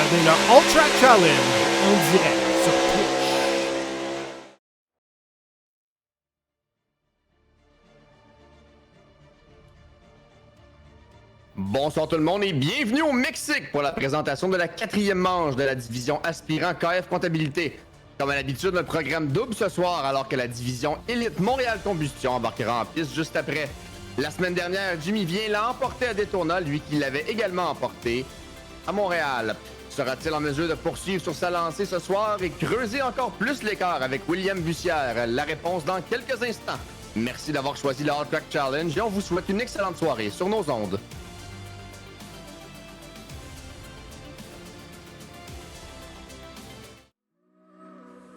regardez le All Track Challenge en direct sur Twitch. Bonsoir tout le monde et bienvenue au Mexique pour la présentation de la 4e manche de la division aspirant KF Comptabilité. Comme à l'habitude, le programme double ce soir alors que la division Élite Montréal Combustion embarquera en piste juste après. La semaine dernière, Jimmy Vien l'a emporté à Daytona, lui qui l'avait également emporté à Montréal. Sera-t-il en mesure de poursuivre sur sa lancée ce soir et creuser encore plus l'écart avec William Bussière? La réponse dans quelques instants. Merci d'avoir choisi le All Track Challenge et on vous souhaite une excellente soirée sur nos ondes.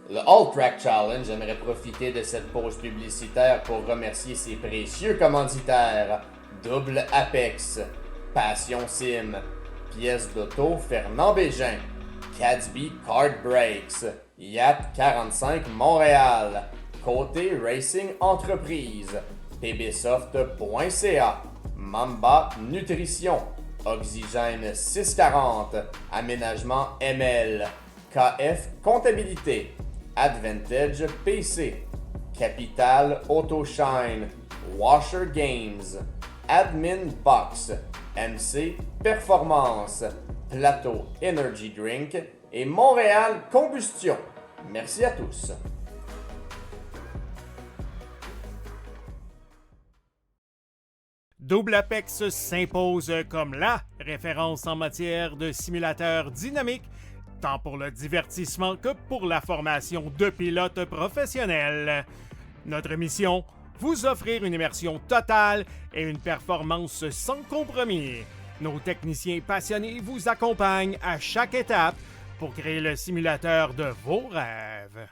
Le All Track Challenge aimerait profiter de cette pause publicitaire pour remercier ses précieux commanditaires Double Apex, Passion Sim, Pièces d'auto Fernand Bégin, Cadsby Kart Brakes, Yacht 45 Montréal, Côté Racing Entreprise, pbsoft.ca, Mamba Nutrition, Oxygène 640, Aménagement ML, KF Comptabilité, Advantage PC, Capital Autoshine, Washer Games, Admin Box, MC Performance, Plateau Energy Drink et Montréal Combustion. Merci à tous. Double Apex s'impose comme la référence en matière de simulateurs dynamiques, tant pour le divertissement que pour la formation de pilotes professionnels. Notre mission, vous offrir une immersion totale et une performance sans compromis. Nos techniciens passionnés vous accompagnent à chaque étape pour créer le simulateur de vos rêves.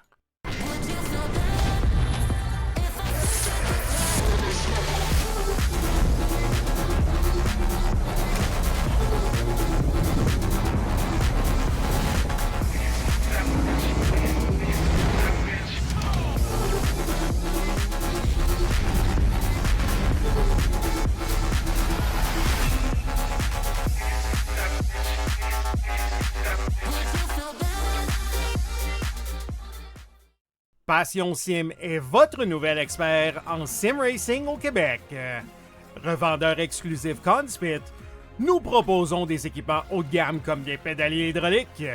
Passion Sim est votre nouvel expert en sim racing au Québec. Revendeur exclusif Conspit, nous proposons des équipements haut de gamme comme des pédaliers hydrauliques,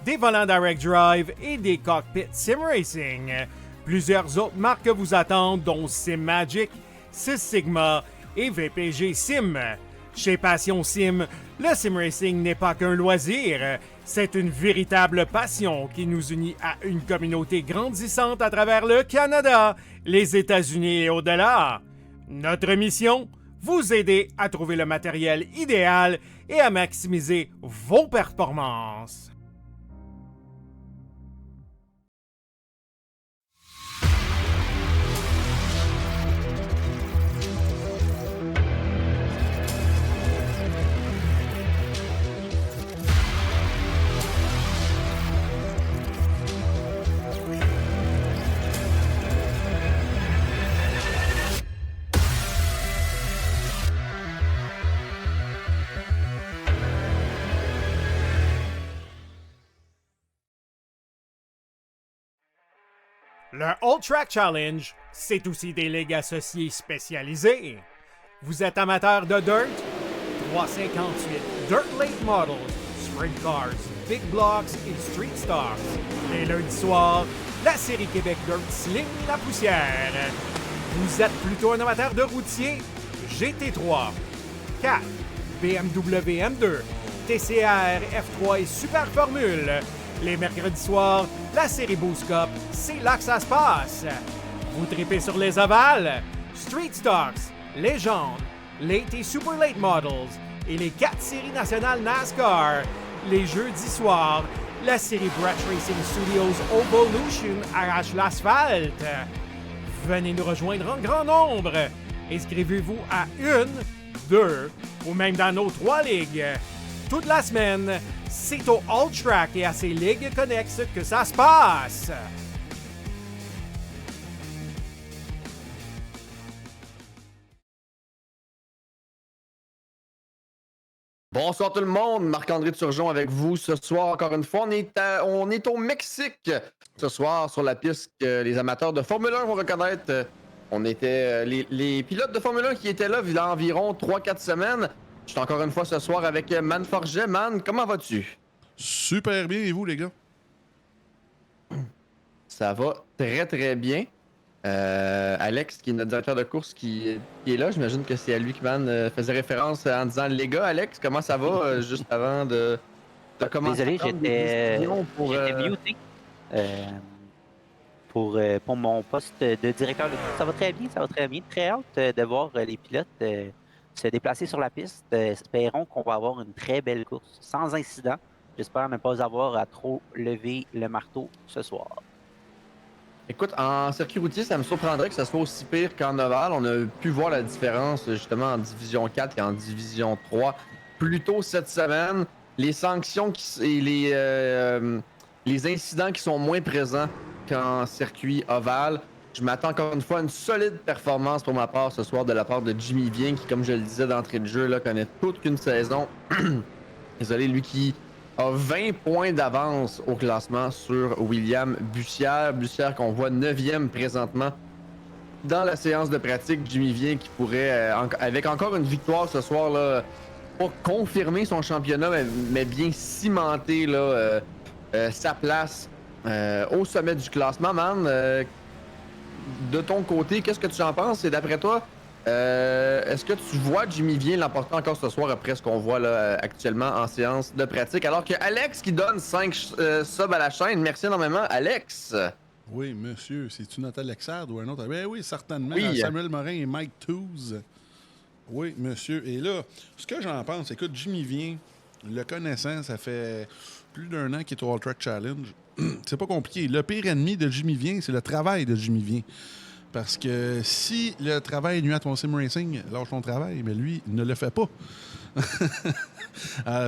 des volants direct drive et des cockpits sim racing. Plusieurs autres marques vous attendent, dont Sim Magic, Sys Sigma et VPG Sim. Chez Passion Sim, le sim racing n'est pas qu'un loisir, c'est une véritable passion qui nous unit à une communauté grandissante à travers le Canada, les États-Unis et au-delà. Notre mission, vous aider à trouver le matériel idéal et à maximiser vos performances. Le All Track Challenge, c'est aussi des ligues associées spécialisées. Vous êtes amateur de dirt? 358 Dirt Late Models, Sprint Cars, Big Blocks et Street Stars. Les lundis soirs, la série Québec Dirt Slim la poussière. Vous êtes plutôt un amateur de routier? GT3, 4, BMW M2, TCR, F3 et Super Formule. Les mercredis soirs, la série Boost Cup, c'est là que ça se passe. Vous tripez sur les ovales, Street Stocks, Légende, Late et Super Late Models et les 4 séries nationales NASCAR. Les jeudis soirs, la série Brett Racing Studios Evolution arrache l'asphalte. Venez nous rejoindre en grand nombre. Inscrivez-vous à 1, 2 ou même dans nos 3 ligues. Toute la semaine, c'est au All Track et à ses ligues connexes que ça se passe. Bonsoir tout le monde, Marc-André Turgeon avec vous ce soir encore une fois. On est au Mexique ce soir sur la piste que les amateurs de Formule 1 vont reconnaître. On était les pilotes de Formule 1 qui étaient là il y a environ 3-4 semaines. Je suis encore une fois ce soir avec Man Forget. Man, comment vas-tu? Super bien, et vous les gars? Ça va très très bien. Alex, qui est notre directeur de course, qui est là, j'imagine que c'est à lui que Man faisait référence en disant les gars, Alex, comment ça va juste avant de commencer? Désolé, j'étais muté pour mon poste de directeur de course. Ça va très bien, ça va très bien. Très hâte de voir les pilotes se déplacer sur la piste. Espérons qu'on va avoir une très belle course, sans incident. J'espère ne pas avoir à trop lever le marteau ce soir. Écoute, en circuit routier, ça me surprendrait que ça soit aussi pire qu'en ovale. On a pu voir la différence justement en division 4 et en division 3 plus tôt cette semaine. Les sanctions et les incidents qui sont moins présents qu'en circuit ovale. Je m'attends encore une fois à une solide performance pour ma part ce soir de la part de Jimmy Vien qui, comme je le disais d'entrée de jeu, là, connaît toute qu'une saison. Désolé, lui qui a 20 points d'avance au classement sur William Bussière. Bussière qu'on voit 9e présentement dans la séance de pratique. Jimmy Vien qui pourrait, avec encore une victoire ce soir, là, pas confirmer son championnat, mais bien cimenter là, sa place au sommet du classement. Man, de ton côté, qu'est-ce que tu en penses? Et d'après toi, est-ce que tu vois Jimmy Vien l'emporter encore ce soir après ce qu'on voit là, actuellement en séance de pratique? Alors que Alex qui donne 5 subs à la chaîne, merci énormément, Alex. Oui, monsieur, c'est-tu notre Alexandre ou un autre? Ben oui, certainement. Oui. Samuel Morin et Mike Tooze. Oui, monsieur. Et là, ce que j'en pense, écoute, Jimmy Vien, le connaissant, ça fait plus d'un an qu'il est au All Track Challenge. C'est pas compliqué. Le pire ennemi de Jimmy Vien, c'est le travail de Jimmy Vien. Parce que si le travail nuit à ton sim racing, lâche ton travail, mais lui, il ne le fait pas.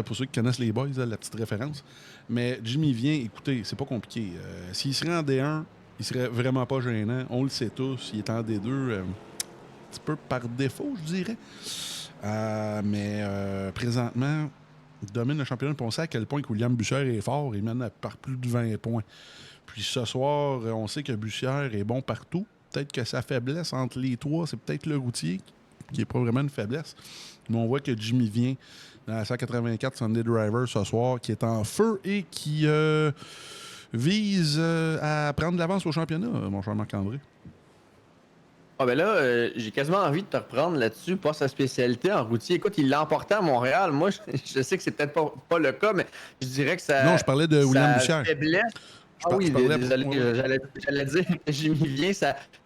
Pour ceux qui connaissent les boys, là, la petite référence. Mais Jimmy Vien, écoutez, c'est pas compliqué. S'il serait en D1, il serait vraiment pas gênant. On le sait tous. Il est en D2 un petit peu par défaut, je dirais. Mais présentement, il domine le championnat. On sait à quel point que William Bussière est fort. Il mène par plus de 20 points. Puis ce soir, on sait que Bussière est bon partout. Peut-être que sa faiblesse entre les trois, c'est peut-être le routier, qui n'est pas vraiment une faiblesse. Mais on voit que Jimmy Vien, dans la 184 Sunday Driver ce soir, qui est en feu et qui vise à prendre de l'avance au championnat, mon cher Marc-André. Ah ben là, j'ai quasiment envie de te reprendre là-dessus, pas sa spécialité en routier. Écoute, il l'a emporté à Montréal. Moi, je sais que c'est peut-être pas le cas, mais je dirais que ça. Non, je parlais de William Bussière. Faiblesse. Désolé, j'allais dire que Jimmy Vien,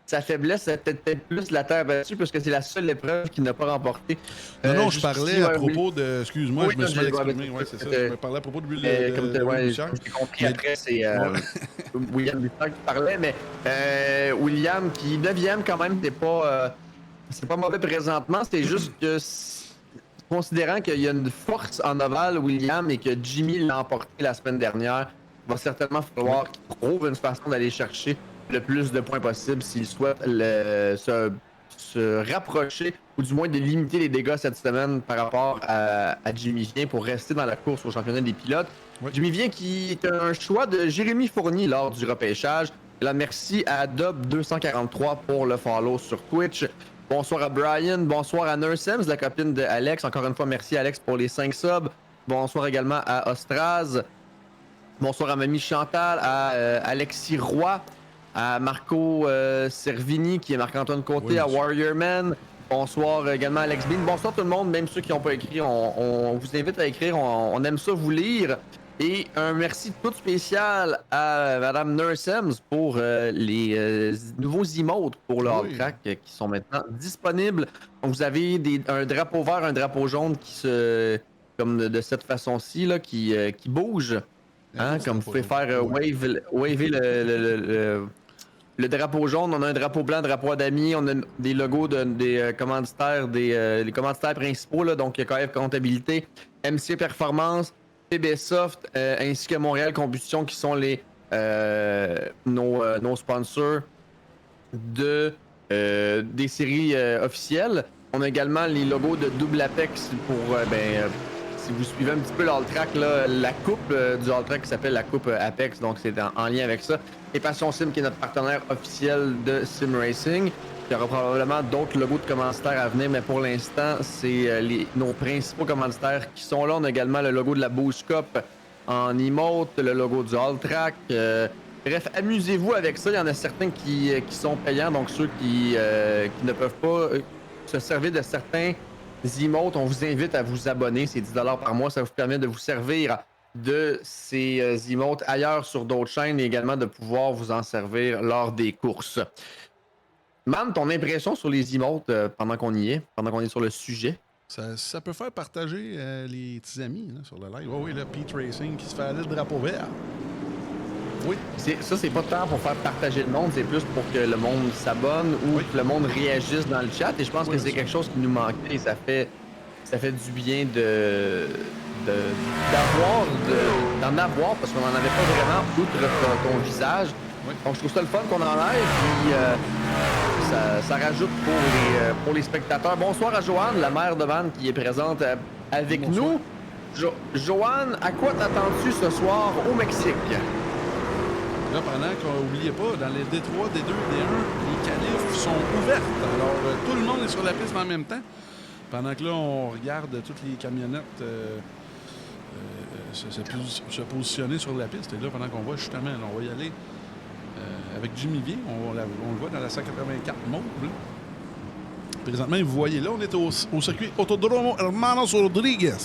sa faiblesse, c'est peut-être plus la terre battue, parce que c'est la seule épreuve qu'il n'a pas remportée. Non, je parlais à propos de... Excuse-moi, oui, je me suis mal exprimé. Oui, c'est ça. Je me parlais à propos de William Bussière. J'ai compris après, c'est William Bussière qui parlait, mais William qui 9e quand même, c'est pas mauvais présentement, c'est juste que considérant qu'il y a une force en ovale, William, et que Jimmy l'a emporté la semaine dernière, il va certainement falloir qu'il trouve une façon d'aller chercher le plus de points possible s'il souhaite se rapprocher ou du moins de limiter les dégâts cette semaine par rapport à Jimmy Vien pour rester dans la course au championnat des pilotes. Oui. Jimmy Vien qui est un choix de Jérémy Fournier lors du repêchage. Là, merci à Dob243 pour le follow sur Twitch. Bonsoir à Brian, bonsoir à Nursems, la copine de Alex. Encore une fois, merci Alex pour les 5 subs. Bonsoir également à Ostraz. Bonsoir à Mamie Chantal, à Alexis Roy, à Marco Servini, qui est Marc-Antoine Côté, oui, à Warriorman. Bonsoir également à Alex Bean. Bonsoir tout le monde, même ceux qui n'ont pas écrit. On vous invite à écrire, on aime ça vous lire. Et un merci tout spécial à Madame Nursems pour les nouveaux emotes pour le All Track qui sont maintenant disponibles. Donc vous avez un drapeau vert, un drapeau jaune qui se, comme de cette façon-ci, là, qui bouge. Hein, comme vous pouvez faire waver le drapeau jaune, on a un drapeau blanc, un drapeau à damier, on a des logos des commanditaires, les commanditaires principaux, là, donc KF Comptabilité, MC Performance, PBSoft, ainsi que Montréal Combustion, qui sont nos sponsors des séries officielles. On a également les logos de Double Apex pour si vous suivez un petit peu l'All-Track, la coupe du All-Track qui s'appelle la coupe Apex, donc c'est en lien avec ça. Et Passion Sim, qui est notre partenaire officiel de Sim Racing. Il y aura probablement d'autres logos de commanditaires à venir, mais pour l'instant, c'est nos principaux commanditaires qui sont là. On a également le logo de la Boost Cup en emote, le logo du All-Track. Bref, amusez-vous avec ça. Il y en a certains qui sont payants, donc ceux qui ne peuvent pas se servir de certains emotes, on vous invite à vous abonner. C'est 10$ par mois. Ça vous permet de vous servir de ces emotes ailleurs sur d'autres chaînes et également de pouvoir vous en servir lors des courses. Man, ton impression sur les emotes pendant qu'on y est, pendant qu'on est sur le sujet? Ça peut faire partager les petits amis là, sur le live. Oh oui, là, Pete Racing qui se fait aller le drapeau vert. Oui. Ça, c'est pas tant pour faire partager le monde, c'est plus pour que le monde s'abonne ou que le monde réagisse dans le chat. Et je pense que c'est quelque chose qui nous manquait et ça fait du bien d'en avoir parce qu'on n'en avait pas vraiment outre ton visage. Oui. Donc je trouve ça le fun qu'on enlève puis ça rajoute pour les spectateurs. Bonsoir à Joanne, la mère de Van qui est présente avec nous. Joanne, à quoi t'attends-tu ce soir au Mexique? Là, pendant n'oubliez pas, dans les D3, D2, D1, les qualifs sont ouvertes. Alors, tout le monde est sur la piste en même temps. Pendant que là, on regarde toutes les camionnettes se positionner sur la piste. Et là, pendant qu'on voit justement, là, on va y aller avec Jimmy Vien. On le voit dans la 184 mauve. Là. Présentement, vous voyez là, on est au circuit Autodromo Hermanos Rodriguez,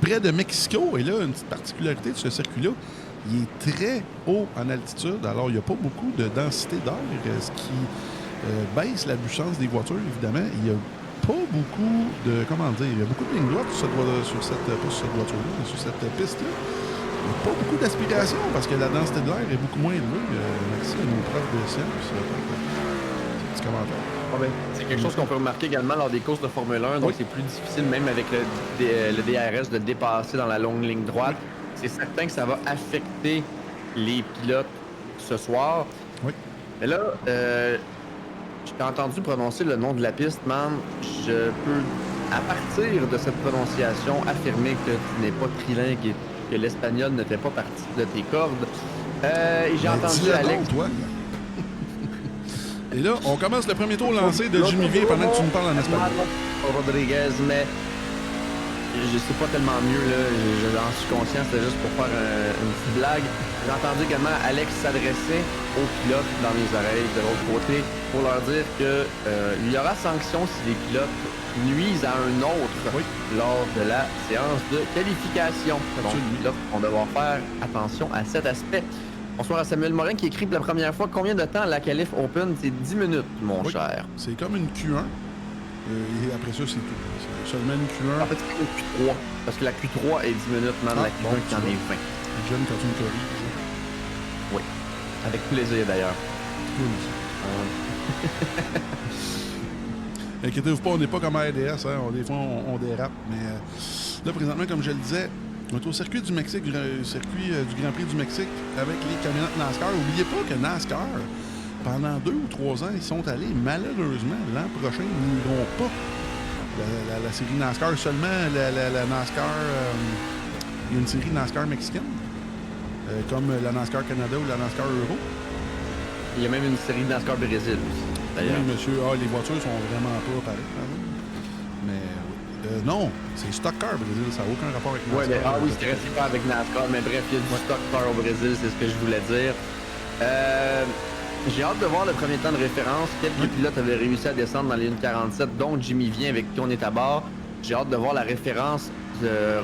près de Mexico. Et là, une petite particularité de ce circuit-là, il est très haut en altitude, alors il n'y a pas beaucoup de densité d'air, ce qui baisse la puissance des voitures, évidemment. Il n'y a pas beaucoup de, il y a beaucoup de lignes droites sur cette piste-là. Il n'y a pas beaucoup d'aspiration parce que la densité de l'air est beaucoup moins élevée. Merci à nos profs de sciences. C'est un petit commentaire. C'est quelque chose qu'on peut remarquer également lors des courses de Formule 1, donc c'est plus difficile même avec le DRS de dépasser dans la longue ligne droite. C'est certain que ça va affecter les pilotes ce soir. Oui. Mais là, je t'ai entendu prononcer le nom de la piste, man. Je peux, à partir de cette prononciation, affirmer que tu n'es pas trilingue et que l'espagnol ne fait pas partie de tes cordes. Et j'ai entendu Alex... toi. Et là, on commence le premier tour lancé de Jimmy Vien pendant que tu nous parles en espagnol. Rodriguez, mais... Je sais pas tellement mieux, là, j'en suis conscient, c'était juste pour faire une petite blague. J'ai entendu également Alex s'adresser aux pilotes dans les oreilles de l'autre côté pour leur dire que il y aura sanction si les pilotes nuisent à un autre lors de la séance de qualification. Donc, les pilotes vont devoir faire attention à cet aspect. Bonsoir à Samuel Morin qui écrit pour la première fois combien de temps la qualif Open? C'est 10 minutes, mon cher. C'est comme une Q1. Et après ça, c'est tout. C'est seulement une Q1. En fait, c'est une Q3. Parce que la Q3 est 10 minutes, man. La Q1 qui en est 20. J'aime quand tu me corriges. Oui. Avec plaisir, d'ailleurs. Inquiétez-vous pas, on n'est pas comme RDS. Hein. Des fois, on dérape. Mais là, présentement, comme je le disais, on est au circuit du Mexique, circuit du Grand Prix du Mexique avec les camionnettes NASCAR. N'oubliez pas que NASCAR, pendant 2 ou 3 ans, ils sont allés. Malheureusement, l'an prochain, ils n'iront pas la série NASCAR. Seulement la NASCAR... il y a une série NASCAR mexicaine, comme la NASCAR Canada ou la NASCAR Euro. Il y a même une série NASCAR Brésil aussi, d'ailleurs. Oui, monsieur. Les voitures sont vraiment pas pareilles. Mais non, c'est Stock Car Brésil. Ça n'a aucun rapport avec NASCAR. Oui, c'est pas avec NASCAR. Mais bref, il y a du Stock Car au Brésil, c'est ce que je voulais dire. J'ai hâte de voir le premier temps de référence. Quelques pilotes avaient réussi à descendre dans les 1.47, dont Jimmy Vien avec qui on est à bord. J'ai hâte de voir la référence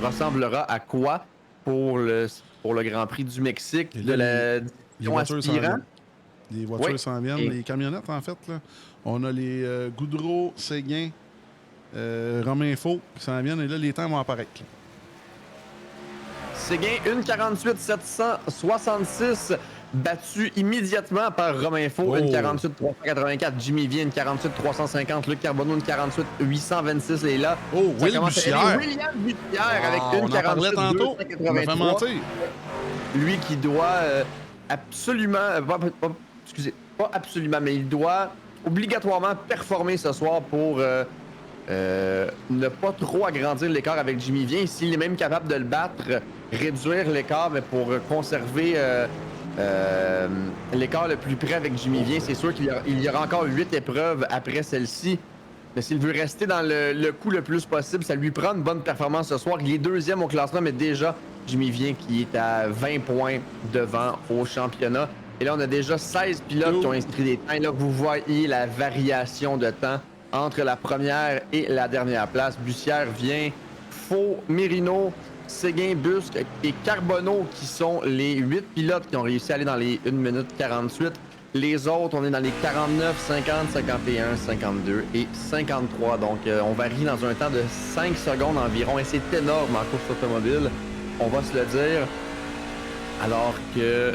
ressemblera à quoi pour le Grand Prix du Mexique de la division aspirant. Les voitures s'en viennent. Les camionnettes, en fait, là. On a les Goudreau, Séguin, Romain Faux qui s'en viennent. Et là, les temps vont apparaître. Là. Séguin, 1.48.766. Battu immédiatement par Romain Faux, une 48.384. Jimmy Vien, une 48.350. Luc Carbonneau, une 48.826 est là. William Bussière avec une 48.283. Lui qui doit absolument... pas absolument, mais il doit obligatoirement performer ce soir pour ne pas trop agrandir l'écart avec Jimmy Vien. S'il est même capable de le battre, réduire l'écart, mais pour conserver l'écart le plus près avec Jimmy Vien, c'est sûr qu'il y aura encore 8 épreuves après celle-ci. Mais s'il veut rester dans le coup le plus possible, ça lui prend une bonne performance ce soir. Il est deuxième au classement, mais déjà Jimmy Vien qui est à 20 points devant au championnat. Et là, on a déjà 16 pilotes qui ont inscrit des temps. Et là, vous voyez la variation de temps entre la première et la dernière place. Bussière vient, Faux, Merino, Séguin, Busque et Carbonneau qui sont les 8 pilotes qui ont réussi à aller dans les 1 minute 48. Les autres, on est dans les 49, 50, 51, 52 et 53. Donc, on varie dans un temps de 5 secondes environ. Et c'est énorme en course automobile, on va se le dire. Alors que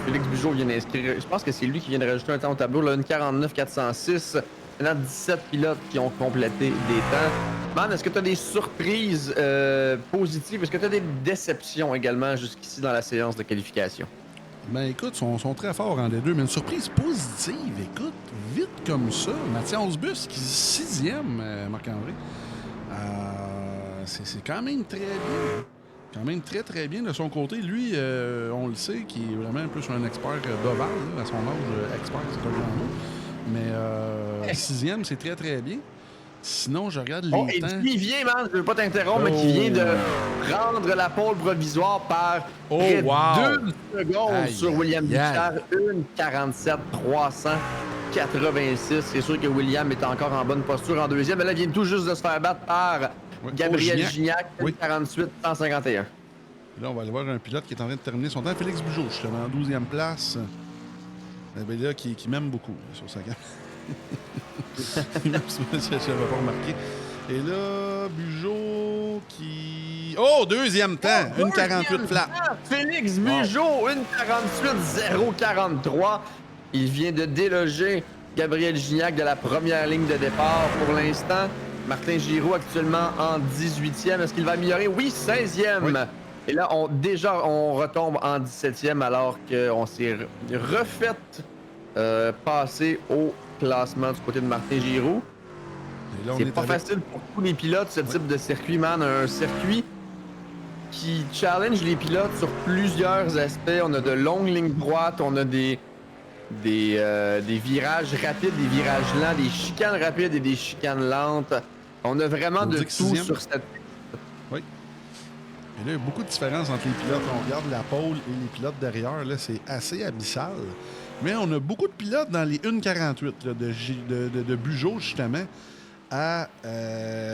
Félix Bugeaud vient d'inscrire, je pense que c'est lui qui vient de rajouter un temps au tableau, là, une 49 406. Maintenant, 17 pilotes qui ont complété des temps. Man, est-ce que tu as des surprises positives? Est-ce que tu as des déceptions également jusqu'ici dans la séance de qualification? Ben écoute, ils sont très forts en les deux, mais une surprise positive, écoute, vite comme ça. Mathias Bus qui est 6e, Marc-André. C'est quand même très bien. Quand même très très bien de son côté. Lui, on le sait, qui est vraiment plus un expert d'ovale, à son âge, expert, c'est un grand mot. Mais 6e, c'est très très bien. Sinon, je regarde les temps. Qui vient, man, je veux pas t'interrompre, mais qui vient de prendre la pole provisoire par près de 2 secondes sur William Bussière. 1,47 386. C'est sûr que William est encore en bonne posture en deuxième. Mais là, il vient tout juste de se faire battre par Gabriel Gignac, 1,48 151. Là, on va aller voir un pilote qui est en train de terminer son temps. Félix Bugeaud, justement, en 12e place. Ben là, qui m'aime beaucoup sur sa gamme. Je n'avais pas remarqué. Et là, Bugeaud qui... Oh, deuxième temps! 1,48 flat. Félix Bugeaud, 1,48 0,43. Il vient de déloger Gabriel Gignac de la première ligne de départ pour l'instant. Martin Giroux actuellement en 18e. Est-ce qu'il va améliorer? Oui, 16e. Oui. Et là, on retombe en 17e alors qu'on s'est refait passer au classement du côté de Martin Giroux. C'est pas facile pour tous les pilotes, ce type de circuit, man. Un circuit qui challenge les pilotes sur plusieurs aspects. On a de longues lignes droites, on a des virages rapides, des virages lents, des chicanes rapides et des chicanes lentes. On a vraiment de tout sur cette... Oui. Et là, il y a beaucoup de différences entre les pilotes. On regarde la pole et les pilotes derrière. Là, c'est assez abyssal. Mais on a beaucoup de pilotes dans les 1,48 de Bugeaud, justement, à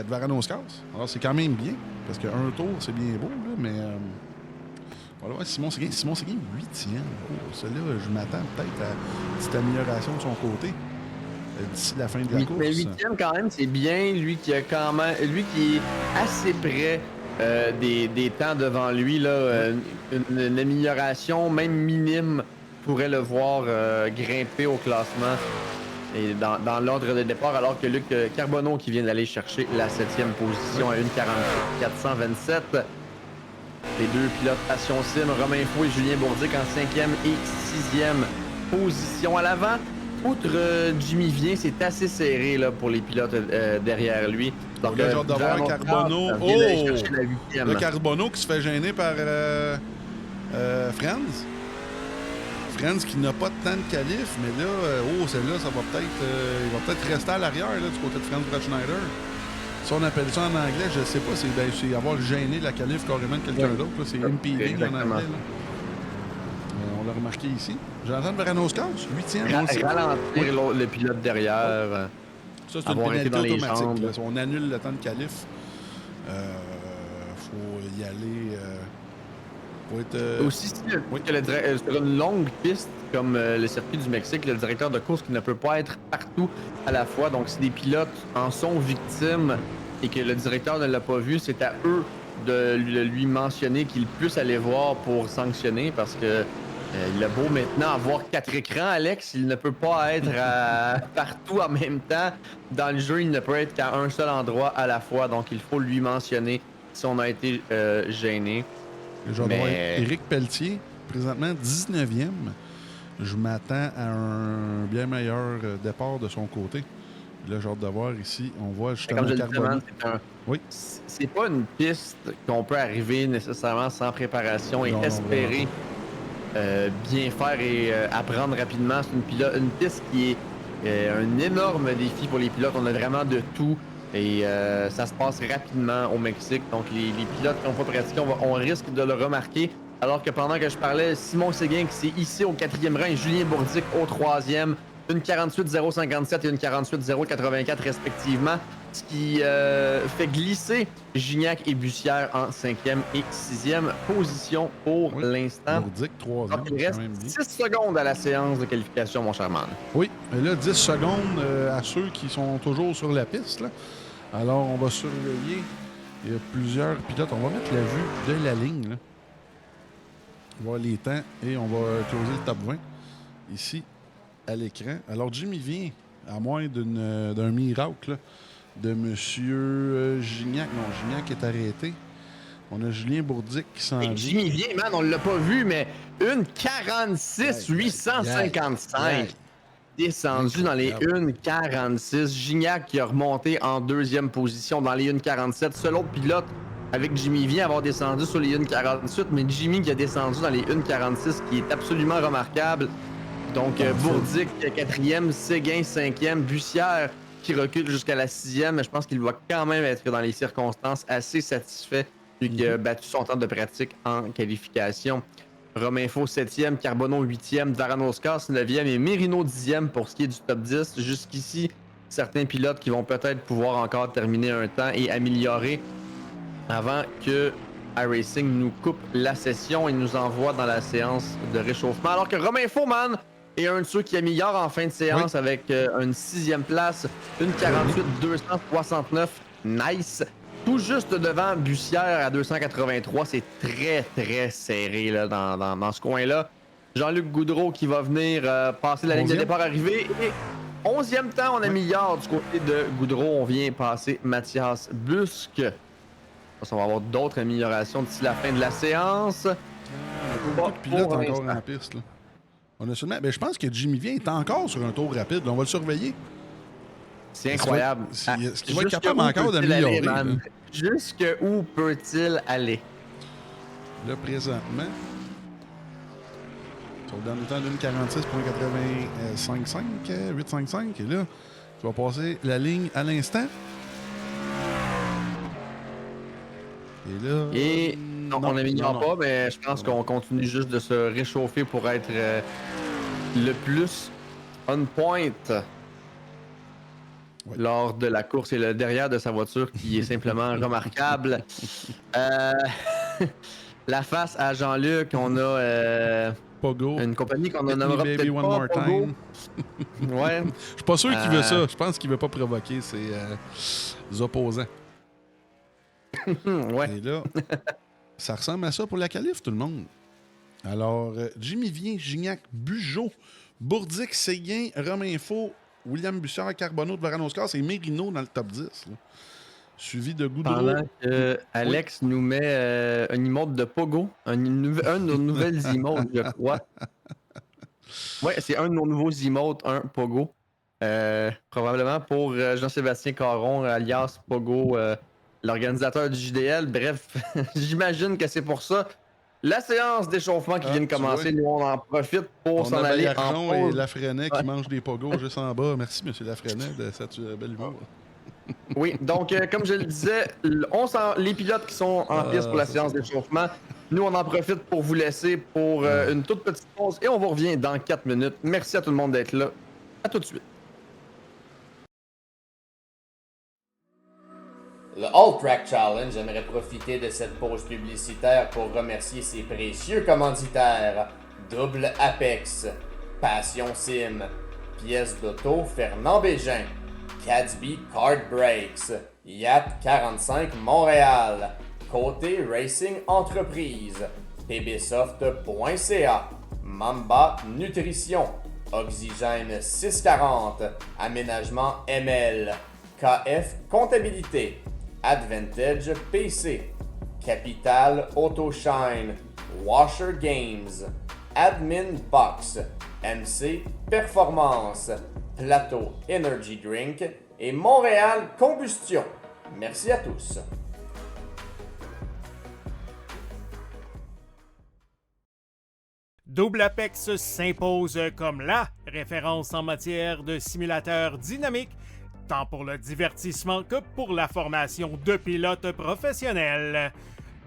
Varanoscas. Alors, c'est quand même bien, parce qu'un tour, c'est bien beau, là, mais... voilà, Simon Séguin, 8e. Oh, celui-là, je m'attends peut-être à une petite amélioration de son côté d'ici la fin de la course. Mais 8e, quand même, c'est bien. Lui qui est assez près des temps devant lui, là, une amélioration, même minime, pourrait le voir grimper au classement et dans l'ordre de départ, alors que Luc Carbonneau qui vient d'aller chercher la 7e position à 1,48 427. Les deux pilotes Passion Sim, Romain Faux et Julien Bourdic en 5e et 6e position à l'avant. Outre Jimmy Vien, c'est assez serré là, pour les pilotes derrière lui. Donc, le genre de voir Carbonneau. Le Carbonneau qui se fait gêner par Franz. Franz qui n'a pas de temps de qualif, mais là, celle-là, ça va peut-être. Il va peut-être rester à l'arrière là, du côté de Franz Bratschneider. Si on appelle ça en anglais, je sais pas, c'est avoir gêné la qualif carrément de quelqu'un d'autre. C'est impeding en anglais. Là. On l'a remarqué ici. Jonathan Varanoscas, 8e. Ralentir le pilote derrière. Ça, c'est une pénalité automatique. On annule le temps de qualif. Faut y aller. Faut être, aussi, sur une longue piste comme le circuit du Mexique, le directeur de course qui ne peut pas être partout à la fois. Donc, si des pilotes en sont victimes et que le directeur ne l'a pas vu, c'est à eux de lui mentionner qu'il puisse aller voir pour sanctionner parce que il a beau maintenant avoir 4 écrans, Alex, il ne peut pas être partout en même temps. Dans le jeu, il ne peut être qu'à un seul endroit à la fois. Donc, il faut lui mentionner si on a été gêné. Éric Pelletier, présentement 19e. Je m'attends à un bien meilleur départ de son côté. Là, j'ai hâte de voir ici. On voit justement Comme je le Carbonneau. disais, Oui. c'est pas une piste qu'on peut arriver nécessairement sans préparation et Non, espérer bien faire et apprendre rapidement. C'est une piste qui est un énorme défi pour les pilotes. On a vraiment de tout et ça se passe rapidement au Mexique. Donc les pilotes qui n'ont pas pratiqué, on risque de le remarquer. Alors que pendant que je parlais, Simon Séguin qui s'est hissé au 4e rang et Julien Bourdic au 3e. Une 48-057 et une 48-084 respectivement, ce qui fait glisser Gignac et Bussière en 5e et 6e position pour l'instant. Bourdic, 3e. Il reste 6 secondes à la séance de qualification, mon cher man. Oui, et là, 10 secondes à ceux qui sont toujours sur la piste. Là. Alors, on va surveiller. Il y a plusieurs pilotes. On va mettre la vue de la ligne. Là. On va voir les temps et on va closer le top 20 ici à l'écran. Alors, Jimmy vient, à moins d'un miracle là, de M. Gignac. Non, Gignac est arrêté. On a Julien Bourdic qui s'en vient. Jimmy vient, man, on l'a pas vu, mais une 46-855. Descendu dans les 1,46. Gignac qui a remonté en 2e position dans les 1,47. Seul autre pilote avec Jimmy vient avoir descendu sur les 1,48, mais Jimmy qui a descendu dans les 1,46, qui est absolument remarquable. Donc, Bourdic 4e, Séguin 5e, Bussière qui recule jusqu'à la 6e, mais je pense qu'il va quand même être dans les circonstances assez satisfait vu qu'il a battu son temps de pratique en qualification. Romainfo 7e, Carbonneau 8e, Varanoskas 9e et Merino 10e pour ce qui est du top 10. Jusqu'ici, certains pilotes qui vont peut-être pouvoir encore terminer un temps et améliorer avant que iRacing nous coupe la session et nous envoie dans la séance de réchauffement. Alors que Romainfo, man, est un de ceux qui améliore en fin de séance avec une 6e place, une 48-269. Nice. Tout juste devant Bussière à 283. C'est très, très serré là, dans ce coin-là. Jean-Luc Goudreau qui va venir passer la ligne de départ arrivée. Et 11e temps, on améliore du côté de Goudreau. On vient passer Mathias Busque. On va avoir d'autres améliorations d'ici la fin de la séance. Beaucoup de pilotes encore en piste. Là. On a seulement... je pense que Jimmy Vien est encore sur un tour rapide. Là. On va le surveiller. C'est incroyable. Est-ce qu'il va être capable encore d'améliorer? Jusqu'où peut-il aller? Là, présentement, sur le dernier temps d'une 46.855. Et là, tu vas passer la ligne à l'instant. Et là... non, on n'améliore pas, mais je pense qu'on continue juste de se réchauffer pour être le plus on point lors de la course et le derrière de sa voiture qui est simplement remarquable. La face à Jean-Luc, on a Pogo. Une compagnie qu'on ne nommera peut-être pas Pogo. Ouais. Je suis pas sûr qu'il veut ça. Je pense qu'il veut pas provoquer ses opposants. Ouais. Et là, ça ressemble à ça pour la qualif, tout le monde. Alors, Jimmy Vien, Gignac, Bugeaud, Bourdic, Séguin, Romainfo, William Bussière, Carbonneau de Varanoskas et Merino dans le top 10. Là. Suivi de Goudreau. Pendant que Alex nous met un emote de Pogo, un de nos nouvelles emotes, je crois. Ouais, c'est un de nos nouveaux emotes, un Pogo. Probablement pour Jean-Sébastien Caron, alias Pogo, l'organisateur du JDL. Bref, j'imagine que c'est pour ça. La séance d'échauffement qui vient de commencer, nous on en profite pour s'en aller en pause. Et Lafrenet qui mange des pogos juste en bas. Merci, M. Lafrenet, de cette belle humour. Oui, donc comme je le disais, les pilotes qui sont en piste pour la séance d'échauffement, nous on en profite pour vous laisser pour une toute petite pause et on vous revient dans 4 minutes. Merci à tout le monde d'être là. À tout de suite. Le All Track Challenge aimerait profiter de cette pause publicitaire pour remercier ses précieux commanditaires Double Apex, Passion Sim, Pièces d'auto Fernand Bégin, Cadsby Kart Brakes, Yacht 45 Montréal, Côté Racing Entreprise, pbsoft.ca, Mamba Nutrition, Oxygène 640, Aménagement ML, KF Comptabilité, Advantage PC, Capital Autoshine, Washer Games, Admin Box, MC Performance, Plateau Energy Drink et Montréal Combustion. Merci à tous. Double Apex s'impose comme la référence en matière de simulateurs dynamiques, tant pour le divertissement que pour la formation de pilotes professionnels.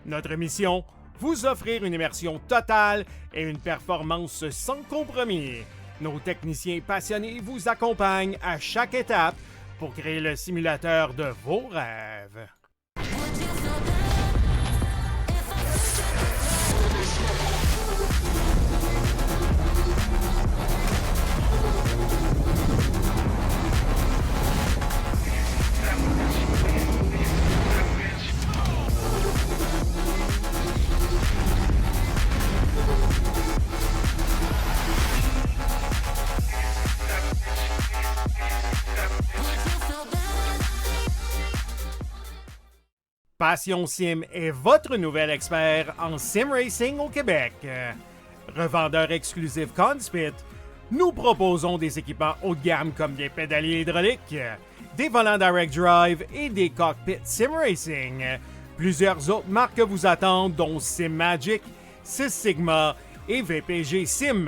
Notre mission, vous offrir une immersion totale et une performance sans compromis. Nos techniciens passionnés vous accompagnent à chaque étape pour créer le simulateur de vos rêves. Passion Sim est votre nouvel expert en sim racing au Québec. Revendeur exclusif Conspit, nous proposons des équipements haut de gamme comme des pédaliers hydrauliques, des volants direct drive et des cockpits sim racing. Plusieurs autres marques vous attendent, dont Sim Magic, Sys Sigma et VPG Sim.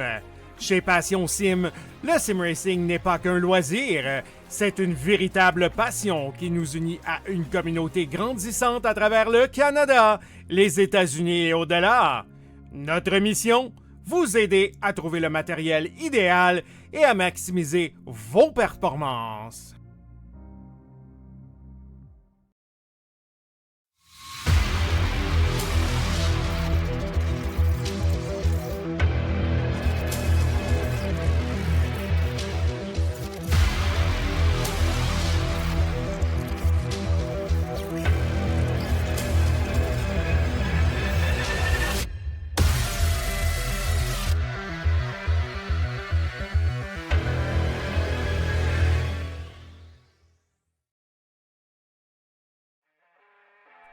Chez Passion Sim, le sim racing n'est pas qu'un loisir, c'est une véritable passion qui nous unit à une communauté grandissante à travers le Canada, les États-Unis et au-delà. Notre mission, vous aider à trouver le matériel idéal et à maximiser vos performances.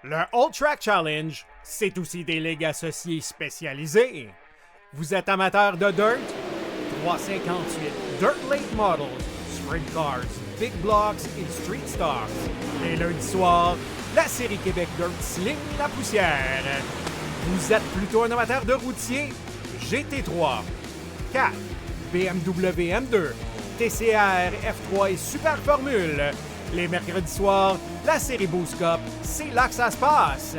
Le All Track Challenge, c'est aussi des ligues associées spécialisées. Vous êtes amateur de dirt? 358 Dirt Late Models, Sprint Cars, Big Blocks et Street Stars. Les lundis soirs, la série Québec Dirt sling la poussière. Vous êtes plutôt un amateur de routier? GT3, 4, BMW M2, TCR, F3 et Super Formule. Les mercredis soirs, la série Boost Cup, c'est là que ça se passe.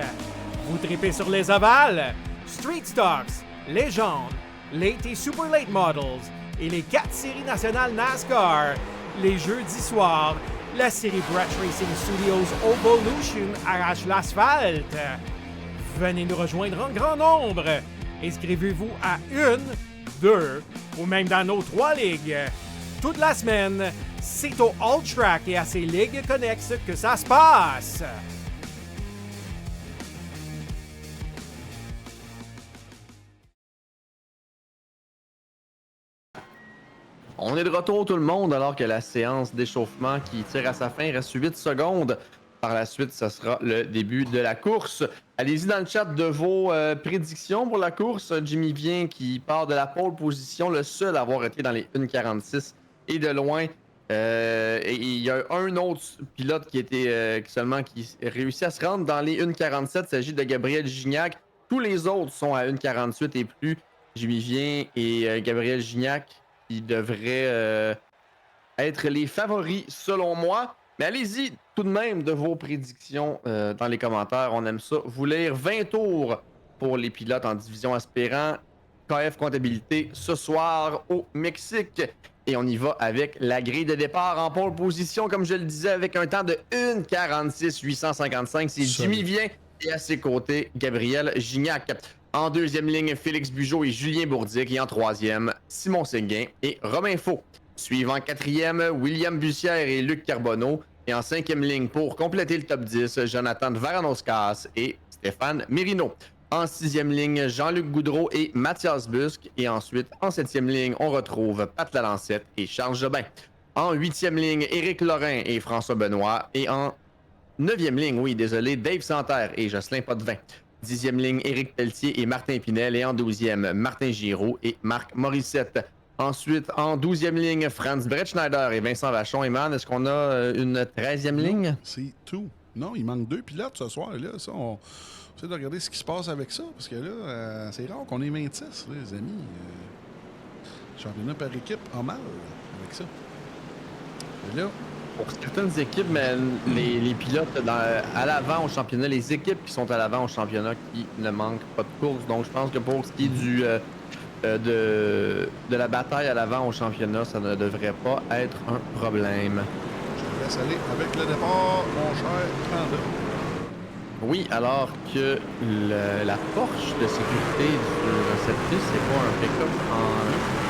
Vous tripez sur les ovales? Street Stocks, Légende, Late et Super Late Models et les 4 séries nationales NASCAR. Les jeudis soirs, la série Brett Racing Studios Evolution arrache l'asphalte. Venez nous rejoindre en grand nombre. Inscrivez-vous à 1, 2 ou même dans nos 3 ligues. Toute la semaine, c'est au All Track et à ses ligues connexes que ça se passe. On est de retour tout le monde alors que la séance d'échauffement qui tire à sa fin reste 8 secondes. Par la suite, ce sera le début de la course. Allez-y dans le chat de vos prédictions pour la course. Jimmy Vien qui part de la pole position, le seul à avoir été dans les 1,46 et de loin. Et il y a un autre pilote qui réussit à se rendre dans les 1,47. Il s'agit de Gabriel Gignac. Tous les autres sont à 1,48 et plus. Jimmy Vien et Gabriel Gignac qui devraient être les favoris selon moi. Mais allez-y tout de même de vos prédictions dans les commentaires. On aime ça. Vous lire 20 tours pour les pilotes en division aspirant. KF Comptabilité ce soir au Mexique. Et on y va avec la grille de départ en pole position, comme je le disais, avec un temps de 1,46,855. C'est Jimmy Vien et à ses côtés, Gabriel Gignac. En deuxième ligne, Félix Bugeaud et Julien Bourdic. Et en troisième, Simon Séguin et Romain Faux. Suivant quatrième, William Bussière et Luc Carbonneau. Et en cinquième ligne, pour compléter le top 10, Jonathan Varanoscas et Stéphane Mérino. En sixième ligne, Jean-Luc Goudreau et Mathias Busque. Et ensuite, en septième ligne, on retrouve Pat Lalancette et Charles Jobin. En huitième ligne, Éric Lorrain et François Benoît. Et en neuvième ligne, Dave Santerre et Jocelyn Potvin. Dixième ligne, Éric Pelletier et Martin Pinel. Et en douzième, Martin Giraud et Marc Morissette. Ensuite, en 12e ligne, Franz Brettschneider et Vincent Vachon. Et man, est-ce qu'on a une 13e ligne? C'est tout. Non, il manque 2 pilotes ce soir. Là. Ça, on essaie de regarder ce qui se passe avec ça. Parce que là, c'est rare qu'on ait 26, là, les amis. Championnat par équipe en mal avec ça. Et là, Pour certaines équipes, mais les pilotes à l'avant au championnat, les équipes qui sont à l'avant au championnat qui ne manquent pas de course. Donc je pense que pour ce qui est de la bataille à l'avant au championnat, ça ne devrait pas être un problème. je te laisse aller avec le départ, mon cher Panda. Oui, alors que la Porsche de sécurité de cette piste, c'est pas un pick-up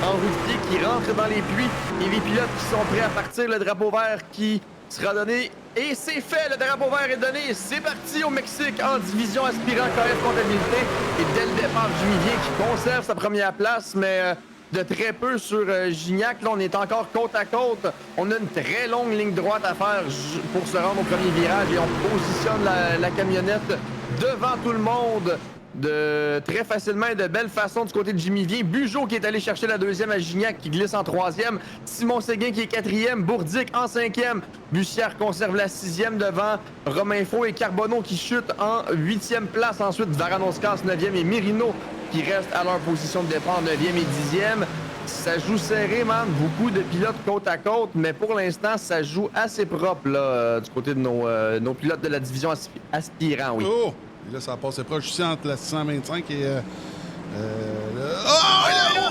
en routier qui rentre dans les puits et les pilotes qui sont prêts à partir, le drapeau vert qui sera donné. Et c'est fait, le drapeau vert est donné. C'est parti au Mexique en division aspirant KF comptabilité. Et dès le départ, Jimmy Vien qui conserve sa première place, mais de très peu sur Gignac. Là, on est encore côte à côte. On a une très longue ligne droite à faire pour se rendre au premier virage et on positionne la camionnette devant tout le monde de très facilement et de belle façon du côté de Jimmy Vien. Bugeaud qui est allé chercher la deuxième à Gignac qui glisse en troisième. Simon Séguin qui est quatrième. Bourdic en cinquième. Bussière conserve la sixième devant Romain Faux et Carbonneau qui chute en huitième place. Ensuite, Varanoscas neuvième et Mirino qui restent à leur position de départ 9e et 10e. Ça joue serré, man. Beaucoup de pilotes côte à côte, mais pour l'instant, ça joue assez propre là, du côté de nos pilotes de la division aspirant, oui. Oh! Et là, ça a passé proche ici entre la 625 et...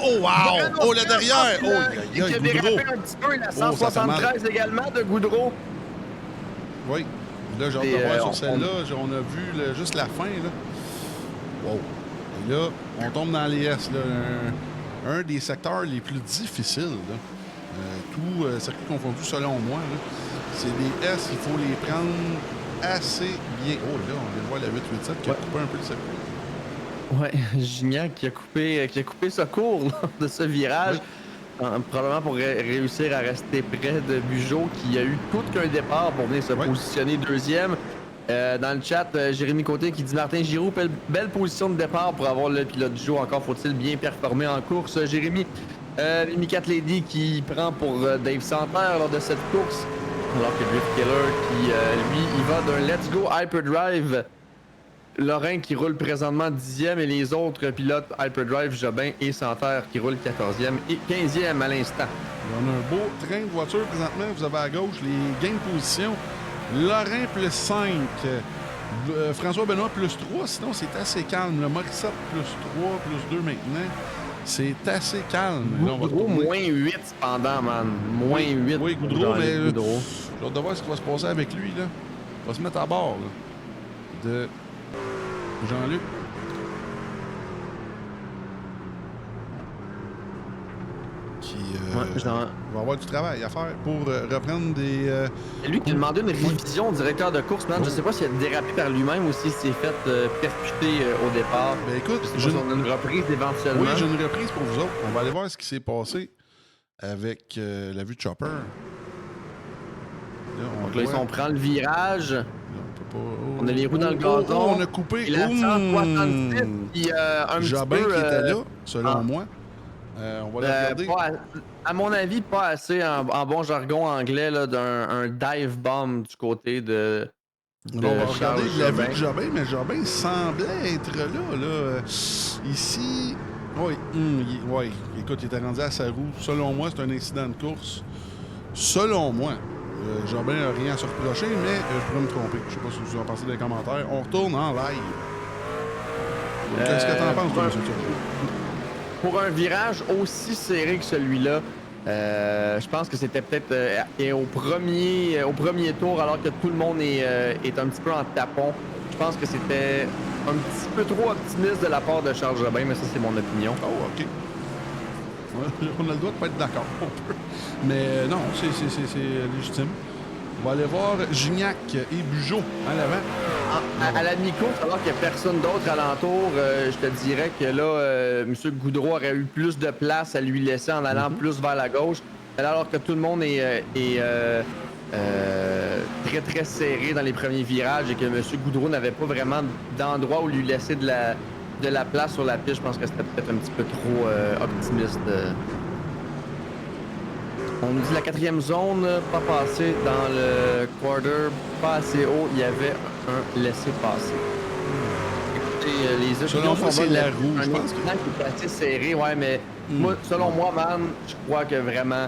Oh, wow! Oh, là derrière! Oh, il y a qui a Goudreau. dérapé un petit peu, la Oh, ça fait 173 également de Goudreau. Oui. Là, j'ai hâte Et, de voir on- sur celle-là. On a vu juste la fin, là. Wow. Et là, on tombe dans les S, là. Un des secteurs les plus difficiles, là. Tout circuit confondu, selon moi, là. C'est des S, il faut les prendre assez bien. Oh, là, on vient de voir la 887 qui a coupé un peu le circuit. Ouais, Gignac qui a coupé ce cours là, de ce virage. Probablement pour réussir à rester près de Bugeaud qui a eu tout qu'un départ pour venir se positionner deuxième. Dans le chat, Jérémy Côté qui dit Martin Giroux, belle position de départ pour avoir le pilote du jour. Encore faut-il bien performer en course. Jérémy, Rémi Cat Lady qui prend pour Dave Santerre lors de cette course. Alors que Drift Killer qui, lui, il va d'un Let's Go Hyperdrive. Lorrain qui roule présentement 10e et les autres pilotes Hyperdrive, Jobin et Santerre qui roulent 14e et 15e à l'instant. On a un beau train de voiture présentement. Vous avez à gauche les gains de position. Lorrain plus 5. François Benoît plus 3. Sinon, c'est assez calme. Le Morissette plus 3, plus 2 maintenant. C'est assez calme. Là, on va Goudreau, tourner. moins 8 cependant, man. Moins 8. Oui, Goudreau, Jean-Luc mais Goudreau. j'ai hâte de voir ce qui va se passer avec lui. Là. Il va se mettre à bord là, de Jean-Luc. Qui va avoir du travail à faire pour reprendre des... C'est lui qui a demandé une révision au directeur de course, man. Je sais pas s'il a dérapé par lui-même ou s'il s'est fait percuter au départ. Ben écoute, Je sais pas si on a une reprise éventuellement. oui, j'ai une reprise pour vous autres. On va aller voir ce qui s'est passé avec la vue de Chopper. Là, Donc là, si on prend le virage, Là, on peut pas... on a les roues dans le gazon. on a coupé. Et la 166 qui un Jobin petit peu... qui était là, selon moi. On va la regarder. à mon avis, pas assez en bon jargon anglais là, d'un dive bomb du côté de On va regarder Charles la vue Jobin. de Jobin, mais Jobin semblait être là. Ici, oui, ouais. Écoute, il était rendu à sa roue. Selon moi, c'est un incident de course. Selon moi. Jobin n'a rien à se reprocher, mais je pourrais me tromper. Je sais pas si vous en pensez dans les commentaires. On retourne en live. Qu'est-ce que t'en penses, toi, M. Turgeon? Pour un virage aussi serré que celui-là, je pense que c'était peut-être au premier tour, alors que tout le monde est un petit peu en tapon. Je pense que c'était un petit peu trop optimiste de la part de Charles Jobin, mais ça, c'est mon opinion. Oh, OK. On a le droit de pas être d'accord. On peut. Mais non, c'est légitime. On va aller voir Gignac et Bugeaud à l'avant. À la mi-course, alors qu'il n'y a personne d'autre alentour, je te dirais que là, M. Goudreau aurait eu plus de place à lui laisser en allant plus vers la gauche. Alors que tout le monde est très très serré dans les premiers virages et que M. Goudreau n'avait pas vraiment d'endroit où lui laisser de la place sur la piste. Je pense que c'était peut-être un petit peu trop optimiste On nous dit la 4e zone, pas passé dans le quarter, pas assez haut, il y avait un laissé-passer. Écoutez, les opinions Selon moi, sont c'est bonnes. la roue, je Un pense. incident qui est assez serré, ouais, mais moi, selon moi, man, je crois que vraiment,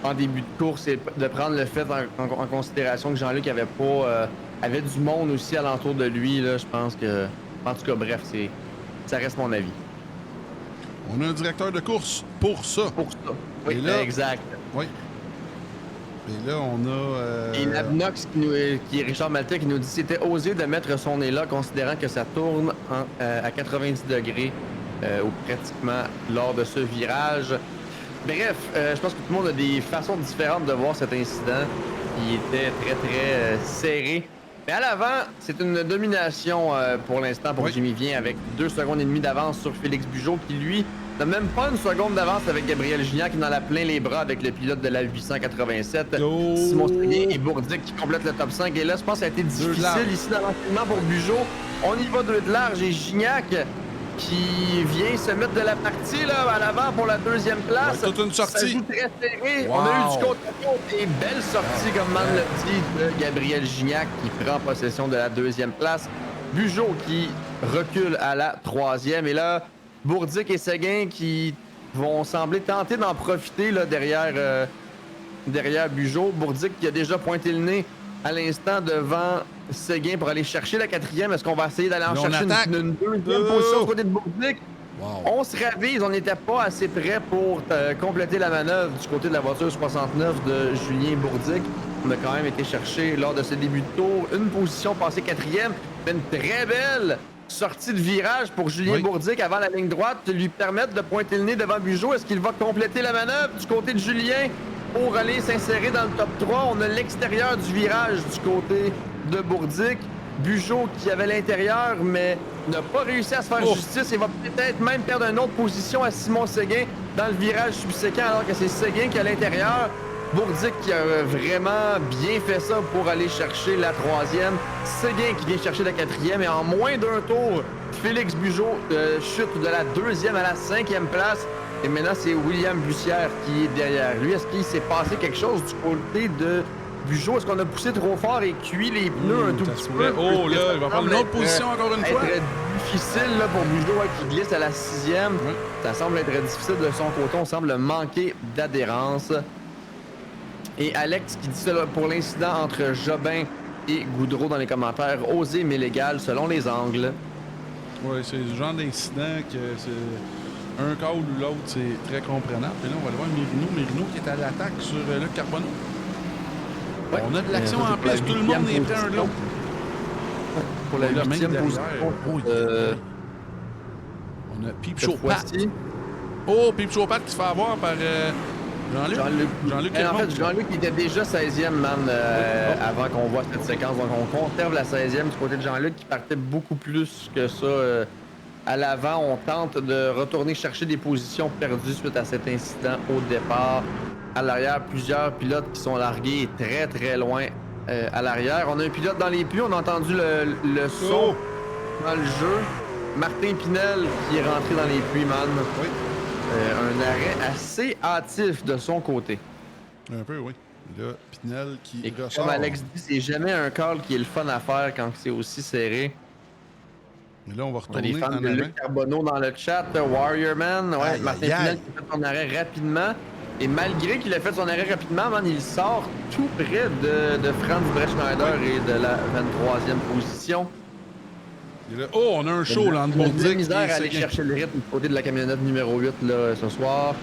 en début de course, c'est de prendre le fait en considération que Jean-Luc avait pas, avait du monde aussi alentour de lui, là, je pense que, en tout cas, bref, ça reste mon avis. On a un directeur de course pour ça. Pour ça. Oui, Et là- exact. Oui. Et là, on a... Et Labnox, qui est Richard Maltais, qui nous dit c'était osé de mettre son nez là, considérant que ça tourne à 90 degrés ou pratiquement lors de ce virage. Bref, je pense que tout le monde a des façons différentes de voir cet incident qui était très, très serré. Mais à l'avant, c'est une domination pour l'instant pour Oui. Jimmy Vien avec 2 secondes et demie d'avance sur Félix Bugeaud qui, lui, n'a même pas une seconde d'avance avec Gabriel Gignac qui en a plein les bras avec le pilote de la 887, Oh! Simon Seguin et Bourdic qui complètent le top 5. Et là, je pense que ça a été de difficile large. ici dans l'enchaînement pour Bugeaud. On y va 2 de large et Gignac qui vient se mettre de la partie là, à l'avant pour la 2e place. Ouais, toute une sortie. Ça joue très serré. Wow. On a eu du contre-contre et belle sortie, comme Man le dit, de Gabriel Gignac qui prend possession de la 2e place. Bugeaud qui recule à la 3e. Et là, Bourdic et Seguin qui vont sembler tenter d'en profiter là, derrière Bugeaud. Bourdic qui a déjà pointé le nez à l'instant devant Seguin pour aller chercher la 4e. Est-ce qu'on va essayer d'aller en Là, on chercher attaque. une 2e position du côté de Bourdic? Wow. On se ravise, on n'était pas assez près pour compléter la manœuvre du côté de la voiture 69 de Julien Bourdic. On a quand même été chercher lors de ce début de tour une position passée 4e, mais une très belle sortie de virage pour Julien Oui. Bourdic avant la ligne droite, lui permettre de pointer le nez devant Bugeaud. Est-ce qu'il va compléter la manœuvre du côté de Julien pour aller s'insérer dans le top 3? On a l'extérieur du virage du côté de Bourdic. Bugeaud qui avait l'intérieur, mais n'a pas réussi à se faire Oh. justice et va peut-être même perdre une autre position à Simon Seguin dans le virage subséquent, alors que c'est Seguin qui est à l'intérieur. Bourdic qui a vraiment bien fait ça pour aller chercher la 3e. Seguin qui vient chercher la 4e et en moins d'un tour, Félix Bugeaud chute de la 2e à la 5e place. Et maintenant, c'est William Bussière qui est derrière lui. Est-ce qu'il s'est passé quelque chose du côté de Bugeaud? Est-ce qu'on a poussé trop fort et cuit les pneus un tout ça petit se peu? pourrait. Oh, là, il va prendre une autre position encore une fois. Très difficile là, pour Bugeaud qui glisse à la 6e. Oui. Ça semble être difficile de son côté. On semble manquer d'adhérence. Et Alex qui dit ça là, pour l'incident entre Jobin et Goudreau dans les commentaires. Osé mais légal selon les angles. Oui, c'est le genre d'incident que c'est un cas ou l'autre, c'est très comprenable. Et là, on va aller voir Mirino qui est à l'attaque sur Luc Carbonneau. Ouais. On a de l'action Ça, c'est en pour la plus, tout le monde est 8e prêt un de position. l'autre. Pour la Et là, même 8e derrière, position. oh, On a Peep cette Show Pat. fois-ci. Oh, Peep Show Pat qui se fait avoir par Jean-Luc. Jean-Luc. En fait, Jean-Luc était déjà 16e, man, avant qu'on voit cette séquence. Donc, on conserve la 16e du côté de Jean-Luc qui partait beaucoup plus que ça. À l'avant, on tente de retourner chercher des positions perdues suite à cet incident au départ. À l'arrière, plusieurs pilotes qui sont largués très, très loin à l'arrière. On a un pilote dans les puits. On a entendu le son dans le jeu. Martin Pinel qui est rentré dans les puits, man. Oui. Un arrêt assez hâtif de son côté. Un peu, oui. Et là, Pinel qui Et ressort. comme Alex dit, c'est jamais un call qui est le fun à faire quand c'est aussi serré. Mais là, on va On a des retourner fans en de avant. Luc Carbonneau dans le chat, Warrior Man, ouais, Aïe, Martin aïe, aïe. Pinel qui fait son arrêt rapidement. Et malgré qu'il a fait son arrêt rapidement, man, il sort tout près de Franz Breschneider et de la 23e position. Et là, oh, on a un show là, entre On a de la Bourdic misère à et aller Seguin. chercher le rythme du côté de la camionnette numéro 8 là, ce soir.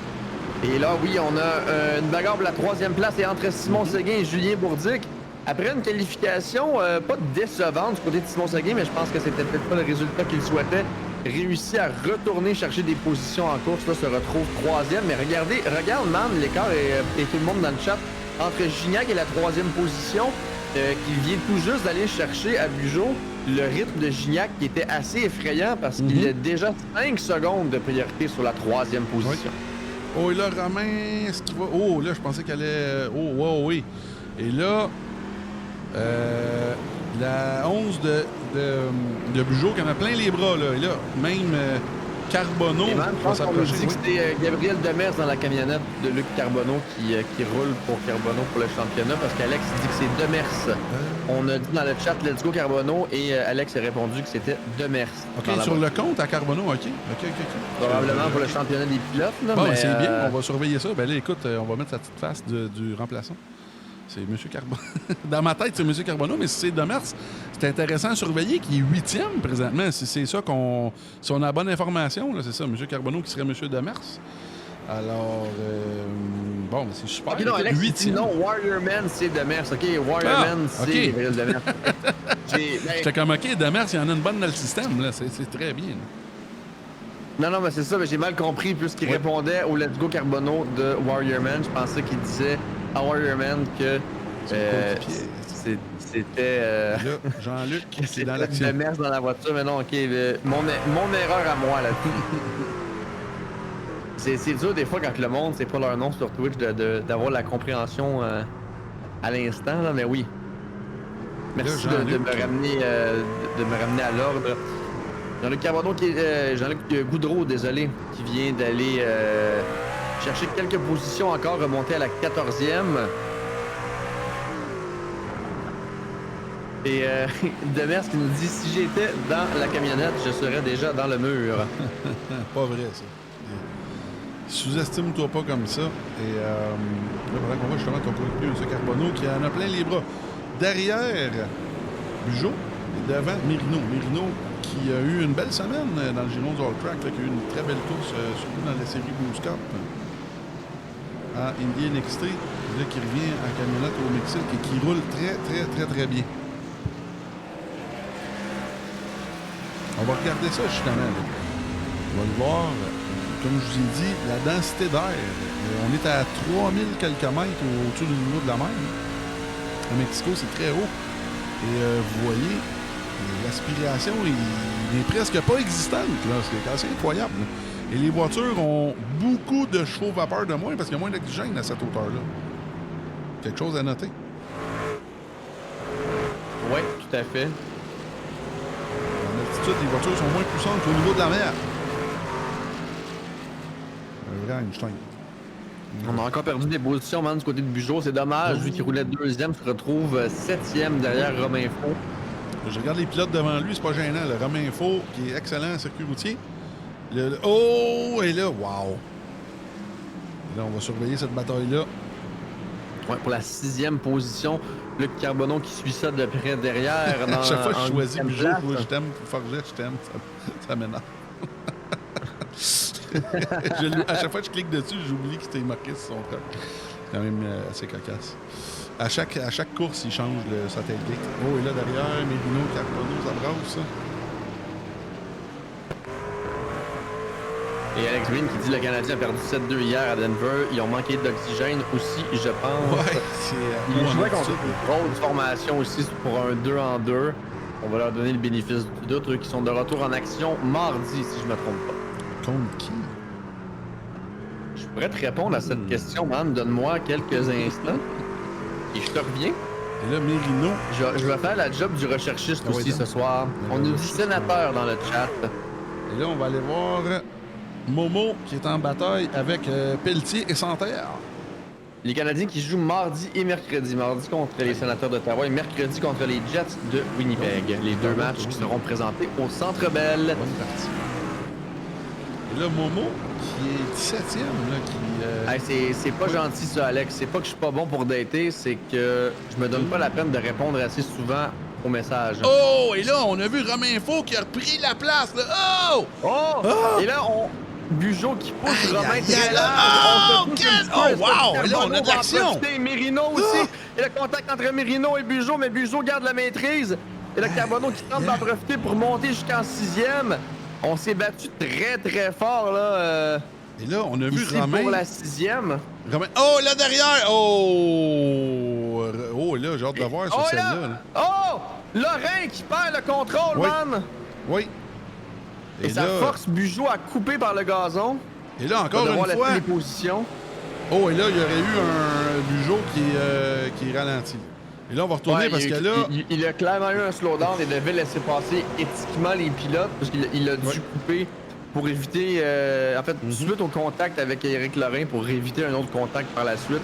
Et là, oui, on a une bagarre pour la 3e place et entre Simon Seguin et Julien Bourdic. Après une qualification pas décevante du côté de Simon Seguin, mais je pense que c'était peut-être pas le résultat qu'il souhaitait. Réussi à retourner chercher des positions en course, là, se retrouve 3e. Mais regarde, man, l'écart et tout le monde dans le chat. Entre Gignac et la 3e position, qu'il vient tout juste d'aller chercher à Bugeaud, le rythme de Gignac qui était assez effrayant parce qu'il a déjà 5 secondes de priorité sur la 3e position. Oh, et là, Romain, est-ce qu'il va... Oh, là, je pensais qu'elle allait... Oh, wow, oui. Et là, la 11 de Bugeaud qui en a plein les bras, là. Et là, même Carbonneau Et man, je va pense qu'on nous s'approcher. dit que Oui. c'est Gabriel Demers dans la camionnette de Luc Carbonneau qui roule pour Carbonneau pour le championnat parce qu'Alex dit que c'est Demers. On a dit dans le chat Let's go Carbonneau et Alex a répondu que c'était Demers. OK, dans la sur voiture. le compte à Carbonneau, OK. Probablement pour le championnat des pilotes. Là, Bon, mais, c'est bien, on va surveiller ça. Ben là, écoute, on va mettre sa petite face du remplaçant. C'est M. Carbonneau. Dans ma tête, c'est M. Carbonneau, mais si c'est Demers, c'est intéressant à surveiller qu'il est 8e présentement. Si c'est ça qu'on... Si on a la bonne information, là, c'est ça, M. Carbonneau qui serait M. Demers. Alors, bon, ben, c'est super. Ok, non, Alex, 8e. non, Warriorman, c'est Demers. OK, Warriorman, c'est ok. Gabriel Demers. J'étais comme, OK, Demers, il y en a une bonne dans le système. Là. C'est très bien. Non, mais c'est ça, mais j'ai mal compris puisqu'il Ouais. répondait au Let's Go Carbonneau de Warriorman. Je pensais qu'il disait à Warriorman que c'était Là, Jean-Luc, c'est dans l'action. Demers dans la voiture, mais non, OK, mon erreur à moi là. C'est dur des fois quand le monde c'est pas leur nom sur Twitch d'avoir la compréhension à l'instant, là, mais oui. Merci Là, de me ramener à l'ordre. Jean-Luc Carbonneau, Jean-Luc Goudreau, désolé, qui vient d'aller chercher quelques positions encore, remonter à la 14e. Et Demers qui nous dit si j'étais dans la camionnette, je serais déjà dans le mur. Pas vrai, ça. Sous-estime-toi pas comme ça. Et là, voilà qu'on voit justement ton coéquipier, M. Carbonneau, qui en a plein les bras. Derrière, Bugeaud, et devant, Mirino. Mirino qui a eu une belle semaine dans le Giron du All Track, là, qui a eu une très belle course, surtout dans la série Boost Cup à Indian NXT, là, qui revient en camionnette au Mexique et qui roule très bien. On va regarder ça justement. Là. On va le voir. Comme je vous ai dit, la densité d'air. On est à 3000 quelques mètres au-dessus du niveau de la mer. À Mexico, c'est très haut. Et vous voyez, l'aspiration est presque pas existante. Là. C'est assez incroyable. Là. Et les voitures ont beaucoup de chevaux vapeur de moins parce qu'il y a moins d'oxygène à cette hauteur-là. Quelque chose à noter. Oui, tout à fait. En altitude, les voitures sont moins puissantes qu'au niveau de la mer. Un vrai Einstein. On a encore perdu des positions, man, du côté de Bugeaud. C'est dommage, vu qu'il roulait deuxième, se retrouve septième derrière Romain Faux. Je regarde les pilotes devant lui, c'est pas gênant. Le Romain Faux, qui est excellent en circuit routier. Oh! Et là, wow! Là, on va surveiller cette bataille-là. Ouais, pour la sixième position. Luc Carbonneau qui suit ça de près derrière. À chaque fois que je choisis huitième Bugeaud, place. je t'aime, Forget, je t'aime. Ça m'énerve. À chaque fois que je clique dessus, j'oublie que c'était marqué sur son truc. C'est quand même assez cocasse. À chaque course, il change le satellite. Oh, et là, derrière, Mirino, Carbonneau, ça brasse, ça. Et Alex Green qui dit le Canadien a perdu 7-2 hier à Denver. Ils ont manqué d'oxygène aussi, je pense. Ouais, c'est... Ils jouaient contre une grosse formation aussi pour un 2-en-2. On va leur donner le bénéfice du doute. Eux qui sont de retour en action mardi, si je me trompe pas. Contre qui? Je pourrais te répondre à cette question, man. Donne-moi quelques instants. Et je te reviens. Et là, Mirino... Je vais faire la job du recherchiste Ah oui, aussi donc. ce soir. On nous dit sénateur dans le chat. Et là, on va aller voir Momo qui est en bataille avec Pelletier et Santerre. Les Canadiens qui jouent mardi et mercredi. Mardi contre les Sénateurs d'Ottawa et mercredi contre les Jets de Winnipeg. Les deux matchs qui seront présentés au Centre Bell. Bonne partie. Et là, Momo qui est 17e, là, qui... Hey, c'est pas gentil ça, Alex. C'est pas que je suis pas bon pour dater, c'est que je me donne pas la peine de répondre assez souvent aux messages. Oh! Et là, on a vu Romain Faux qui a repris la place, là. Oh! Oh! Et là, Bugeaud qui pousse Aïe, Romain aïe, très aïe. large. Oh, On se pousse quel- un petit peu. oh, Est-ce que wow! Et là, on a Carbonneau de va en l'action. profiter? Mirino aussi. Et le contact entre Mirino et Bugeaud, mais Bugeaud garde la maîtrise. Et le Carbonneau qui tente d'en profiter pour monter jusqu'en 6e. On s'est battu très fort là. Et là, on a vu Ici Romain... pour la 6e. Romain... Oh, là, derrière! Oh! Oh, là, j'ai hâte de voir sur Oh celle-là. là! Là. Oh! Lorrain qui perd le contrôle, Oui. man! Oui. Et ça force Bugeaud à couper par le gazon. Et là, On encore va devoir une laisser fois... les positions. Oh, et là, il y aurait eu un Bugeaud qui est ralenti. Et là, on va retourner Ouais, parce que là... il a clairement eu un slowdown et devait laisser passer éthiquement les pilotes parce qu'il a dû couper pour éviter, en fait, suite au contact avec Éric Lorrain, pour éviter un autre contact par la suite.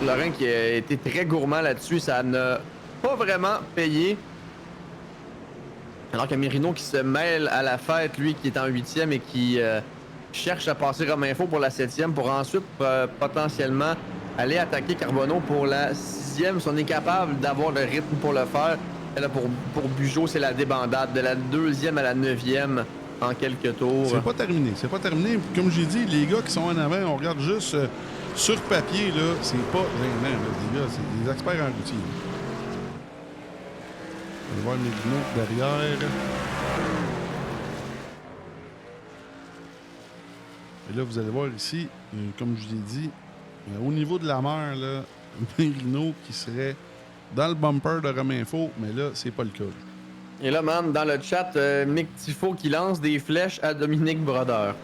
Lorrain qui a été très gourmand là-dessus, ça n'a pas vraiment payé. Alors que Mirino qui se mêle à la fête, lui qui est en 8e et qui cherche à passer Romainfo pour la 7e pour ensuite potentiellement aller attaquer Carbonneau pour la 6e si on est capable d'avoir le rythme pour le faire. Et là, pour Bugeaud, c'est la débandade de la 2e à la 9e en quelques tours. C'est pas terminé. C'est pas terminé. Comme j'ai dit, les gars qui sont en avant, on regarde juste sur papier, là, c'est pas gênant. Là. Les gars, c'est des experts en routier. On va voir Mirino derrière. Et là, vous allez voir ici, comme je l'ai dit, au niveau de la mer, là, Mirino qui serait dans le bumper de Romainfo, mais là, c'est pas le cas. Et là, man, dans le chat, Mick Tifo qui lance des flèches à Dominique Brodeur.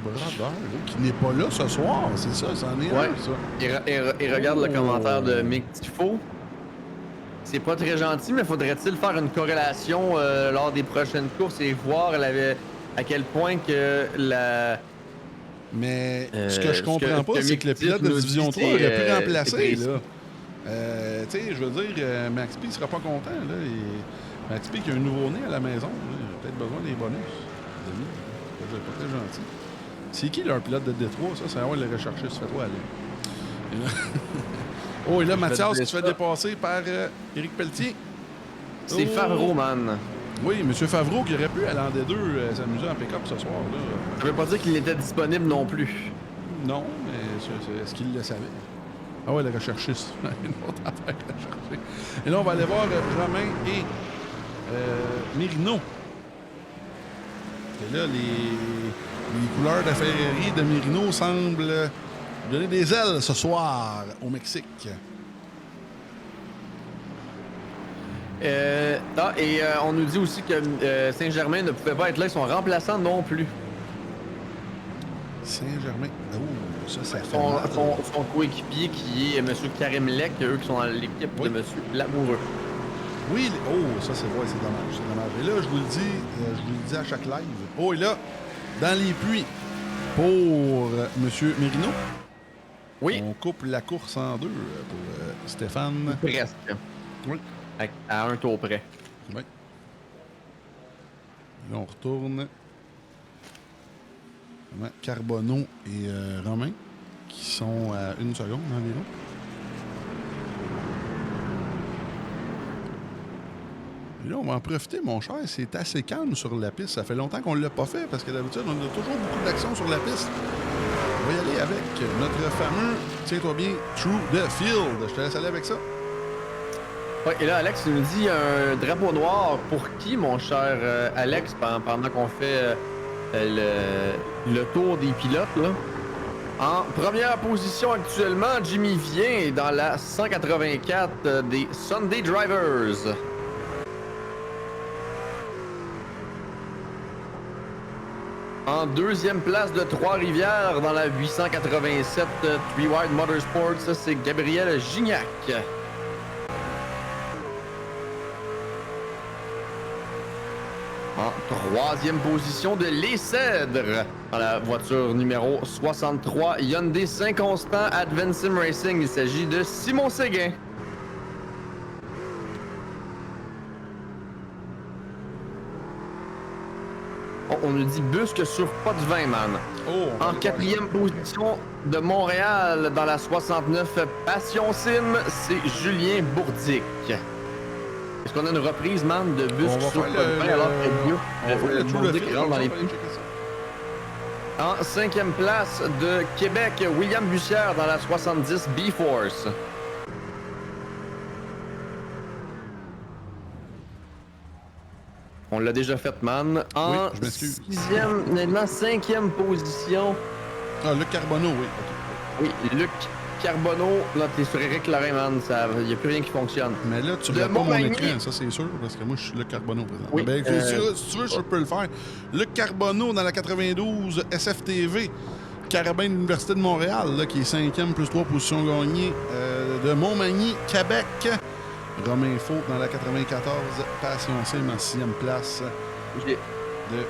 Brodeur, qui n'est pas là ce soir, c'est ça, c'en est Ouais. un, ça. Et regarde le commentaire de Mick Tifo. C'est pas très gentil, mais faudrait-il faire une corrélation lors des prochaines courses et voir à quel point que la... Mais ce que je comprends pas, c'est que le Mick pilote de nous Division dit, 3 aurait pu c'est remplacer, précis. là. Tu sais, je veux dire, Max P sera pas content, là. Max P qui a un nouveau-né à la maison, là, il a peut-être besoin des bonus. C'est pas très gentil. C'est qui leur pilote de Détroit, ça? C'est avoir le rechercher, ça fait toi aller. Oh, et là, Mathias qui se fait dépasser par Éric Pelletier. C'est Favreau, man. Oui, M. Favreau qui aurait pu aller en D2 s'amuser en pick-up ce soir, là. Ça veut pas dire qu'il était disponible non plus. Non, mais est-ce qu'il le savait? Ah ouais, le recherchiste. Une autre affaire à chercher. Et là, on va aller voir Romain et Mirino. Et là, les couleurs de Ferrari de Mirino semblent donner des ailes ce soir au Mexique. On nous dit aussi que Saint-Germain ne pouvait pas être là, ils sont remplaçants non plus. Saint-Germain. Oh, ça fait Son, mal. son coéquipier qui est M. Karim Lek, eux qui sont dans l'équipe Oui. de M. Lamoureux. Oui, oh, ça c'est vrai, c'est dommage, c'est dommage. Et là, je vous le dis à chaque live. Oh, et là, dans les puits, pour M. Mirino, Oui, on coupe la course en deux pour Stéphane. presque. Oui. À un tour près. Oui. Là, on retourne. Carbonneau et Romain, qui sont à 1 seconde environ. Et là, on va en profiter, mon cher. C'est assez calme sur la piste. Ça fait longtemps qu'on ne l'a pas fait, parce que d'habitude, on a toujours beaucoup d'actions sur la piste. On va y aller avec notre fameux, tiens-toi bien, True the Field. Je te laisse aller avec ça. Ouais, et là, Alex nous dit un drapeau noir pour qui, mon cher Alex, pendant qu'on fait le tour des pilotes, là? En première position actuellement, Jimmy Vien est dans la 184 des Sunday Drivers. En deuxième place de Trois-Rivières dans la 887 Three Wide Motorsports, ça c'est Gabriel Gignac. En troisième position de Les Cèdres, dans la voiture numéro 63 Hyundai Saint-Constant Advanced Racing, il s'agit de Simon Séguin. Oh, on nous dit busque sur pas de vin, man. Oh, En quatrième position de Montréal, dans la 69 Passion Sim, c'est Julien Bourdic. Est-ce qu'on a une reprise, man, de busque on va sur faire pas de vin alors que Dieu, on va faire le True the Bourdic Field. rentre dans les On va aller checker ça. En cinquième place de Québec, William Bussière dans la 70 B-Force. On l'a déjà fait, man. En Oui, je m'excuse. cinquième position, Ah, Luc Carbonneau, oui. OK. oui, Luc Carbonneau. Là, t'es sur Eric Lorrain, man. Il n'y a plus rien qui fonctionne. Mais là, tu De regardes pas mon Montmagny. écran, ça c'est sûr, parce que moi je suis Luc Carbonneau présent. Oui, Ben, si tu veux, je peux le faire. Luc Carbonneau dans la 92 SFTV, Carabin de l'Université de Montréal, là, qui est 5e plus 3 positions gagnées de Montmagny, Québec. Romain Faux dans la 94, Passion Sim en 6e place.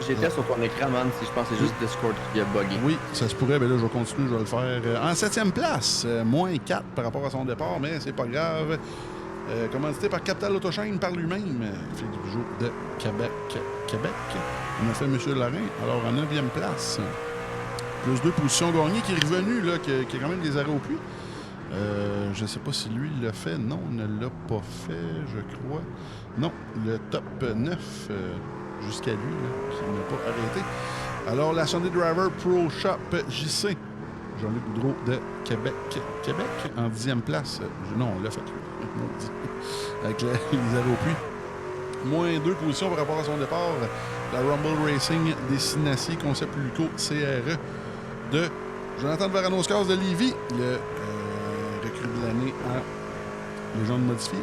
J'étais sur ton écran, man, si je pense que c'est juste Discord qui a bugué. Oui, ça se pourrait, mais là, je vais continuer, je vais le faire. En 7e place, moins 4 par rapport à son départ, mais c'est pas grave. Commandité par Capital Autoshine par lui-même. Fait du bijou de Québec. On a fait M. Lorrain, alors en 9e place. Plus 2 positions gagnées, qui est revenu, là, qui a quand même des arrêts au puits. Je ne sais pas si lui l'a fait. Non, il ne l'a pas fait, je crois. Non, le top 9 jusqu'à lui, là, qui n'a pas arrêté. Alors, la Sunday Driver Pro Shop JC. Jean-Luc Boudreau de Québec, en 10e place. Non, on l'a fait, lui. Avec les arrêts au puits. Moins 2 positions par rapport à son départ. La Rumble Racing Destination Concept Luco CRE de Jonathan Varanoscas de Lévis, le recrue de l'année en légende modifiée.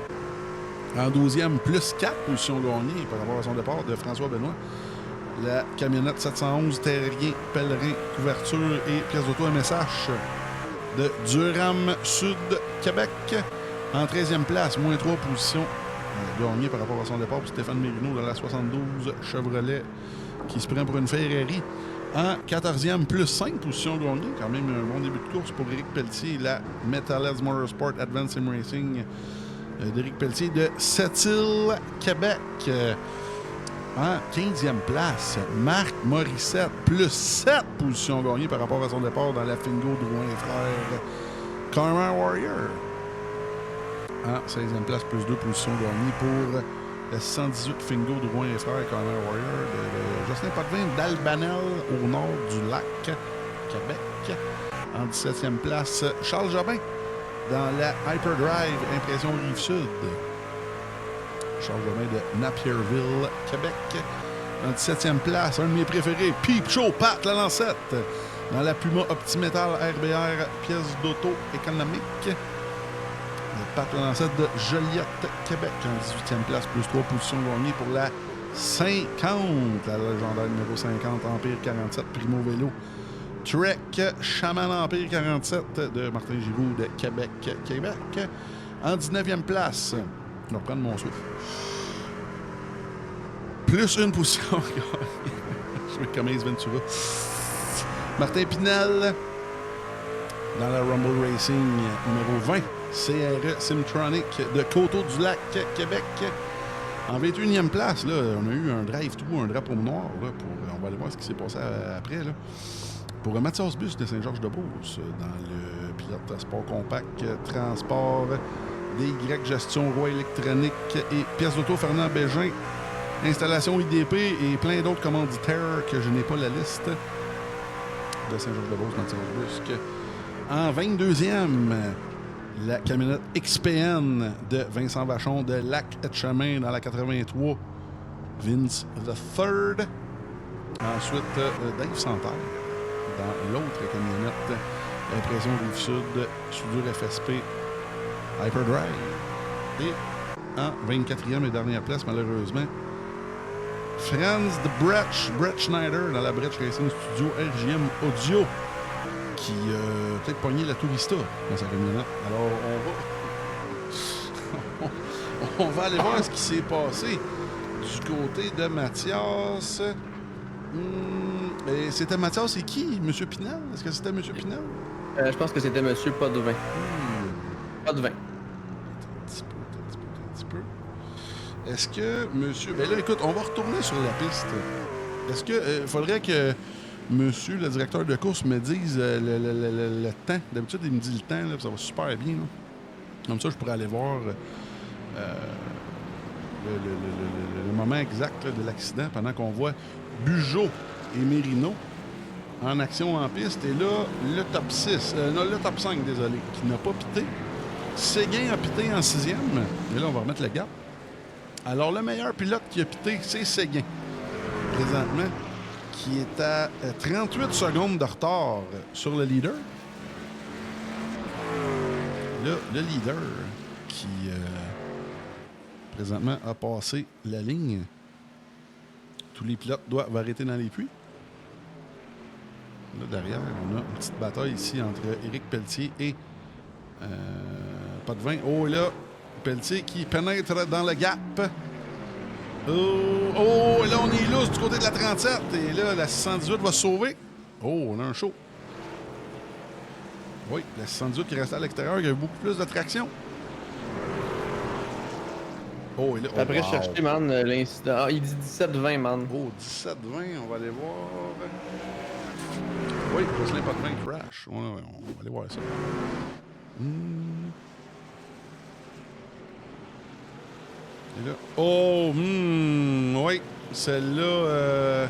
En 12e, plus 4 positions gagnées par rapport à son départ de François Benoît. La camionnette 711 Terrien, Pèlerin, couverture et pièces d'auto MSH de Durham Sud, Québec. En 13e place, moins 3 positions gagnées par rapport à son départ pour Stéphane Mérino dans la 72 Chevrolet qui se prend pour une Ferrari. En 14e, plus 5 positions gagnées. Quand même un bon début de course pour Éric Pelletier. La Metalheads Motorsport Advanced Sim Racing d'Éric Pelletier de Sept-Îles, Québec. En 15e place, Marc Morissette, plus 7 positions gagnées par rapport à son départ dans la Fingo Drouin et Frères Karma Warrior. En 16e place, plus 2 positions gagnées pour la 118 Fingo Drouin et Frères Karma Warrior de Jocelyn Potvin d'Albanel au nord du lac, Québec. En 17e place, Charles Jobin dans la Hyperdrive Impression Rive-Sud. Charles Jobin de Napierville, Québec. En 17e place, un de mes préférés, Peep Show, Pat la Lancette, dans la Puma Optimetal RBR, pièce d'auto économique. Pat la Lancette de Joliette, Québec. En 18e place, plus 3 positions gagnées pour la 50, la légendaire numéro 50, Empire 47, Primo Vélo. Trek, Chaman Empire 47 de Martin Giroux de Québec. En 19e place, je vais reprendre mon souffle. Plus une position. Je vais comme Ace Ventura. Martin Pinel dans la Rumble Racing numéro 20. CRE Simtronic de Coteau-du-Lac, Québec. En 21e place, là, on a eu un drive-thru, un drapeau noir. Là, on va aller voir ce qui s'est passé après. Là. Pour Mathias Bus de Saint-Georges-de-Beauce, dans le pilote sport compact, transport, DY Gestion, Roi électronique et pièces d'auto Fernand Bégin, installation IDP et plein d'autres commanditaires que je n'ai pas la liste de Saint-Georges-de-Beauce, Mathias Bus. En 22e, la camionnette XPN de Vincent Vachon de Lac-Etchemin dans la 83, Vince the Third. Ensuite, Dave Santerre dans l'autre camionnette, Impression Rive-Sud, soudure FSP, Hyperdrive. Et en 24e et dernière place, malheureusement, Franz de Brett Schneider dans la Brett Racing Studio RGM Audio qui a peut-être pogné la Tourista dans sa camionnette. Alors, on va aller voir ce qui s'est passé du côté de Mathias. Et c'était Mathias et qui? Monsieur Pinel? Est-ce que c'était Monsieur Pinel? Je pense que c'était Monsieur Potvin. Potvin. Un petit peu. Est-ce que Monsieur... Ben là, écoute, on va retourner sur la piste. Est-ce que faudrait que Monsieur le directeur de course me dise le temps? D'habitude, il me dit le temps, là, ça va super bien. Là. Comme ça, je pourrais aller voir le moment exact là, de l'accident pendant qu'on voit Bugeaud et Mérino en action en piste. Et là, le top 6, non, le top 5, désolé, qui n'a pas pité. Séguin a pité en 6e. Et là, on va remettre le gap. Alors, le meilleur pilote qui a pité, c'est Séguin, présentement, qui est à 38 secondes de retard sur le leader. Là, le leader qui, présentement, a passé la ligne. Tous les pilotes doivent arrêter dans les puits. Là, derrière, on a une petite bataille ici entre Éric Pelletier et Potvin. Oh, et là, Pelletier qui pénètre dans le gap. Oh, là, on est lousse du côté de la 37. Et là, la 618 va se sauver. Oh, on a un show. Oui, la 618 qui restait à l'extérieur, qui a eu beaucoup plus de traction. Oh, et là, Après wow. chercher, man, l'incident. Ah, il dit 17-20, man. Oh, 17-20, on va aller voir. Oui, Jocelyn Potvin crash. Ouais, on va aller voir ça. Et là, oh, oui, celle-là,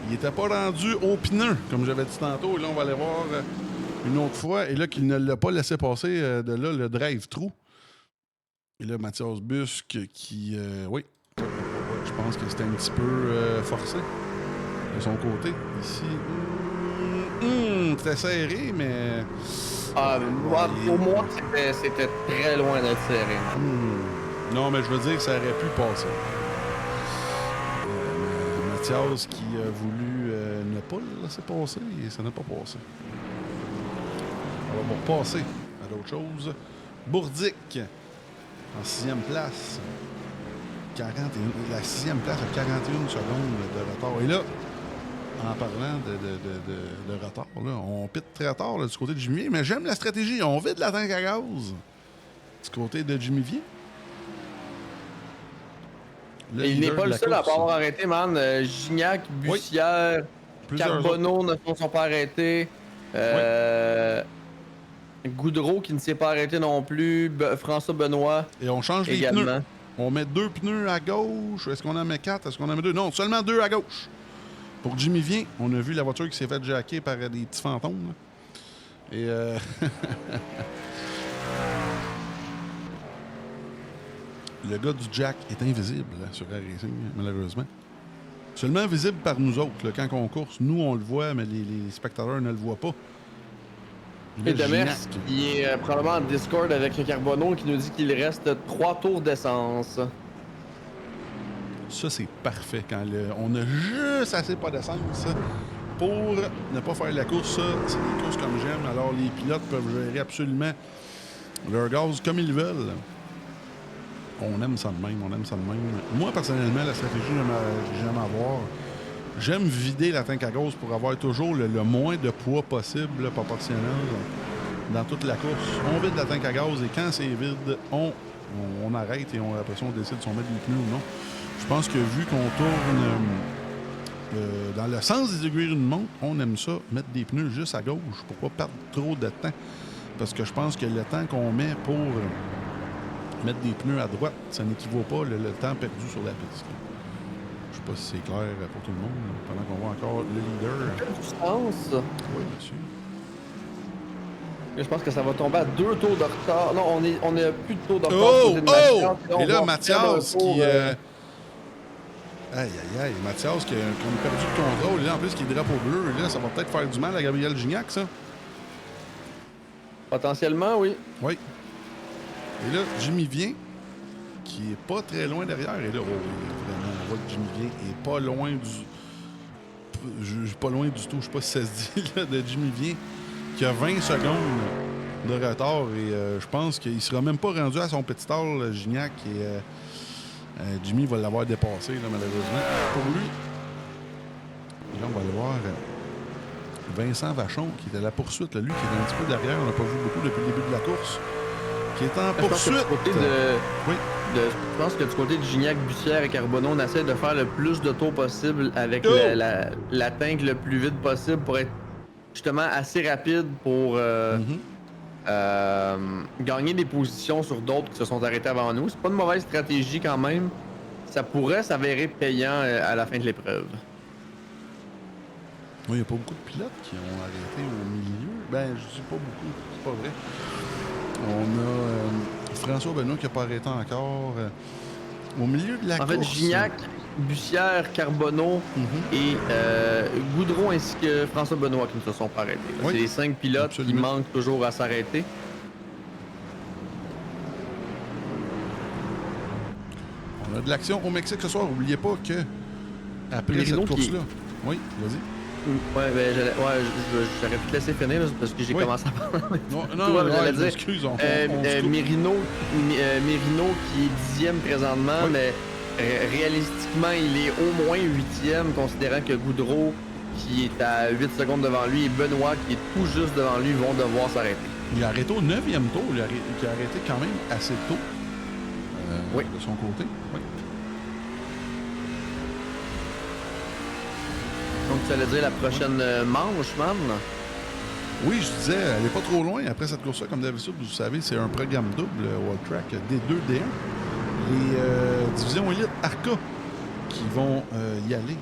il était pas rendu au pneu, comme j'avais dit tantôt. Et là, on va aller voir une autre fois. Et là, qu'il ne l'a pas laissé passer de là, le drive-through. Et là, Mathias Busque qui, oui, je pense que c'était un petit peu forcé de son côté. Ici, c'était serré, mais... Ah, pour moi, c'était très loin d'être serré. Non, mais je veux dire que ça aurait pu passer. Mathias qui a voulu ne pas le laisser passer et ça n'a pas passé. Alors, on va passer à d'autres choses. Bourdic en 6e place. 41, la 6e place à 41 secondes de retard. Et là, en parlant de retard, là, on pite très tard là, du côté de Jimmy Vier, mais j'aime la stratégie. On vide la tank à gaz du côté de Jimmy Vier. Il n'est pas le seul à pas avoir arrêté, man. Gignac, Bussière, Carbonneau ne sont pas arrêtés. Goudreau qui ne s'est pas arrêté non plus. François Benoît. Et on change également. les pneus. On met 2 pneus à gauche. Est-ce qu'on en met 4? Est-ce qu'on en met 2? Non, seulement 2 à gauche. Pour Jimmy Vier, on a vu la voiture qui s'est faite jacker par des petits fantômes. Là. Et le gars du jack est invisible là, sur Air Racing, malheureusement. Seulement visible par nous autres. Là, quand on course, nous, on le voit, mais les spectateurs ne le voient pas. Et Demers, qui est probablement en Discord avec Carbonneau, qui nous dit qu'il reste 3 tours d'essence. Ça, c'est parfait. Quand on a juste assez pas d'essence pour ne pas faire la course. Ça, c'est des courses comme j'aime. Alors, les pilotes peuvent gérer absolument leur gaz comme ils veulent. On aime ça de même, on aime ça de même. Moi, personnellement, la stratégie que j'aime avoir, j'aime vider la tank à gaz pour avoir toujours le moins de poids possible, là, proportionnel, dans toute la course. On vide la tank à gaz et quand c'est vide, on arrête et après ça, on décide si on met des pneus ou non. Je pense que vu qu'on tourne dans le sens des aiguilles d'une montre, on aime ça, mettre des pneus juste à gauche pour pas perdre trop de temps. Parce que je pense que le temps qu'on met pour mettre des pneus à droite, ça n'équivaut pas le temps perdu sur la piste. Je sais pas si c'est clair pour tout le monde, pendant qu'on voit encore le leader. Du sens. Oui, bien sûr. Je pense que ça va tomber à 2 tours de retard. Non, on est plus de tours de retard. Et là, Mathias qui... Aïe, Mathias qui a perdu le contrôle. Et là, en plus, qui est drapeau bleu. Et là, ça va peut-être faire du mal à Gabriel Gignac, ça. Potentiellement, oui. Oui. Et là, Jimmy Vier, qui est pas très loin derrière. Et là, vraiment, on voit que Jimmy Vier est pas loin pas loin du tout. Je sais pas si ça se dit, là, de Jimmy Vier, qui a 20 secondes de retard. Et je pense qu'il sera même pas rendu à son petit stall, Gignac. Et Jimmy va l'avoir dépassé, là, malheureusement. Pour lui. Et là, on va aller voir Vincent Vachon, qui est à la poursuite. Là, lui, qui est un petit peu derrière. On n'a pas vu beaucoup depuis le début de la course. Qui est en poursuite. Je pense que du côté de Gignac, Bussière et Carbonneau, on essaie de faire le plus de tours possible avec la tank le plus vite possible pour être justement assez rapide pour gagner des positions sur d'autres qui se sont arrêtés avant nous. C'est pas une mauvaise stratégie quand même. Ça pourrait s'avérer payant à la fin de l'épreuve. Il n'y a pas beaucoup de pilotes qui ont arrêté au milieu. Ben, je dis pas beaucoup, c'est pas vrai. On a François Benoît qui n'a pas arrêté encore. Au milieu de la course... En fait, Gignac, Bussière, Carbonneau et Goudreau ainsi que François Benoît qui ne se sont pas arrêtés. Oui, c'est les 5 pilotes qui manquent toujours à s'arrêter. On a de l'action au Mexique ce soir. N'oubliez pas que après cette course-là... Oui, vas-y. Ouais, ben j'aurais pu te laisser finir là, parce que j'ai commencé à parler. Non, j'allais dire. Excuse, Mirino qui est 10e présentement, mais réalistiquement, il est au moins 8e, considérant que Goudreau, qui est à 8 secondes devant lui, et Benoît, qui est tout juste devant lui, vont devoir s'arrêter. Il a arrêté au 9e tour. Il a arrêté quand même assez tôt. Oui. De son côté. Oui. Donc, tu allais dire la prochaine manche, man? Oui, je disais, elle n'est pas trop loin. Après cette course-là, comme d'habitude, vous savez, c'est un programme double, World Track D2, D1. Les divisions élite Arca qui vont y aller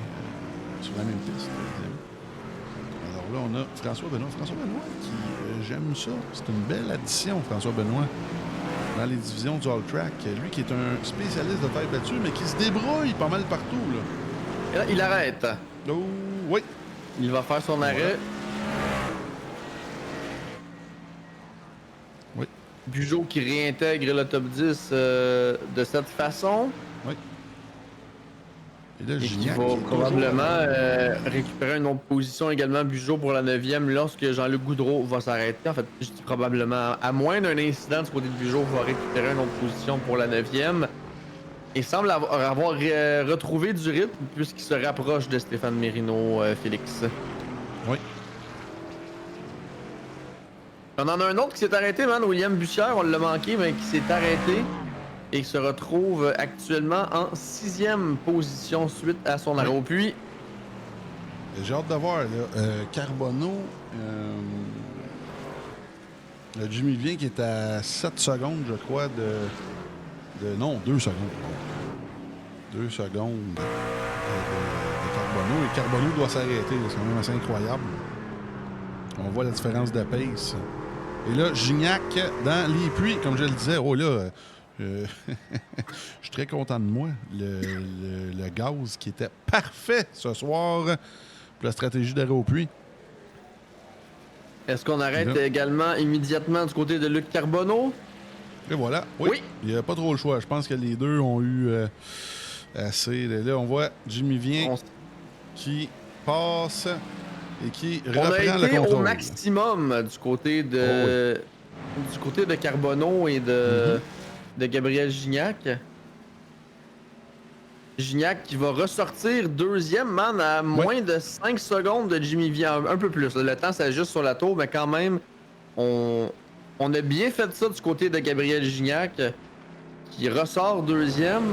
sur la même piste. Alors là, on a François Benoît. François Benoît qui, j'aime ça. C'est une belle addition, François Benoît, dans les divisions du All Track. Lui qui est un spécialiste de tête battue, mais qui se débrouille pas mal partout. Là. Et là, il arrête. Oh, oui. Il va faire son arrêt. Oui. Bugeaud qui réintègre le top 10 de cette façon. Oui. Et là, Et qui Gignac, va qui est probablement toujours- récupérer une autre position également, Bugeaud pour la 9e, lorsque Jean-Luc Goudreau va s'arrêter. En fait, je dis probablement, à moins d'un incident du côté de Bugeaud, va récupérer une autre position pour la 9e. Il semble avoir retrouvé du rythme puisqu'il se rapproche de Stéphane Mérino, Félix. Oui. On en a un autre qui s'est arrêté, man, William Bussière, on l'a manqué, mais qui s'est arrêté et qui se retrouve actuellement en 6e position suite à son arrêt au puits. J'ai hâte de voir. Là. Carbonneau, Jimmy Vien qui est à 7 secondes, je crois, non, 2 secondes. 2 secondes de Carbonneau. Et Carbonneau doit s'arrêter. C'est quand même assez incroyable. On voit la différence de pace. Et là, Gignac dans les puits, comme je le disais. Oh là, je suis très content de moi. Le gaz qui était parfait ce soir pour la stratégie d'arrêt au puits. Est-ce qu'on arrête Là. également immédiatement du côté de Luc Carbonneau? Et voilà. Oui. Oui. Il n'y a pas trop le choix. Je pense que les deux ont eu assez. Là, on voit Jimmy Vien qui passe et qui On a reprend le été au contrôle. maximum du côté de Carbonneau et de Gabriel Gignac. Gignac qui va ressortir deuxième, man, à moins de 5 secondes de Jimmy Vien. Un peu plus. Le temps s'ajuste sur la tour, mais quand même, on a bien fait ça du côté de Gabriel Gignac, qui ressort deuxième,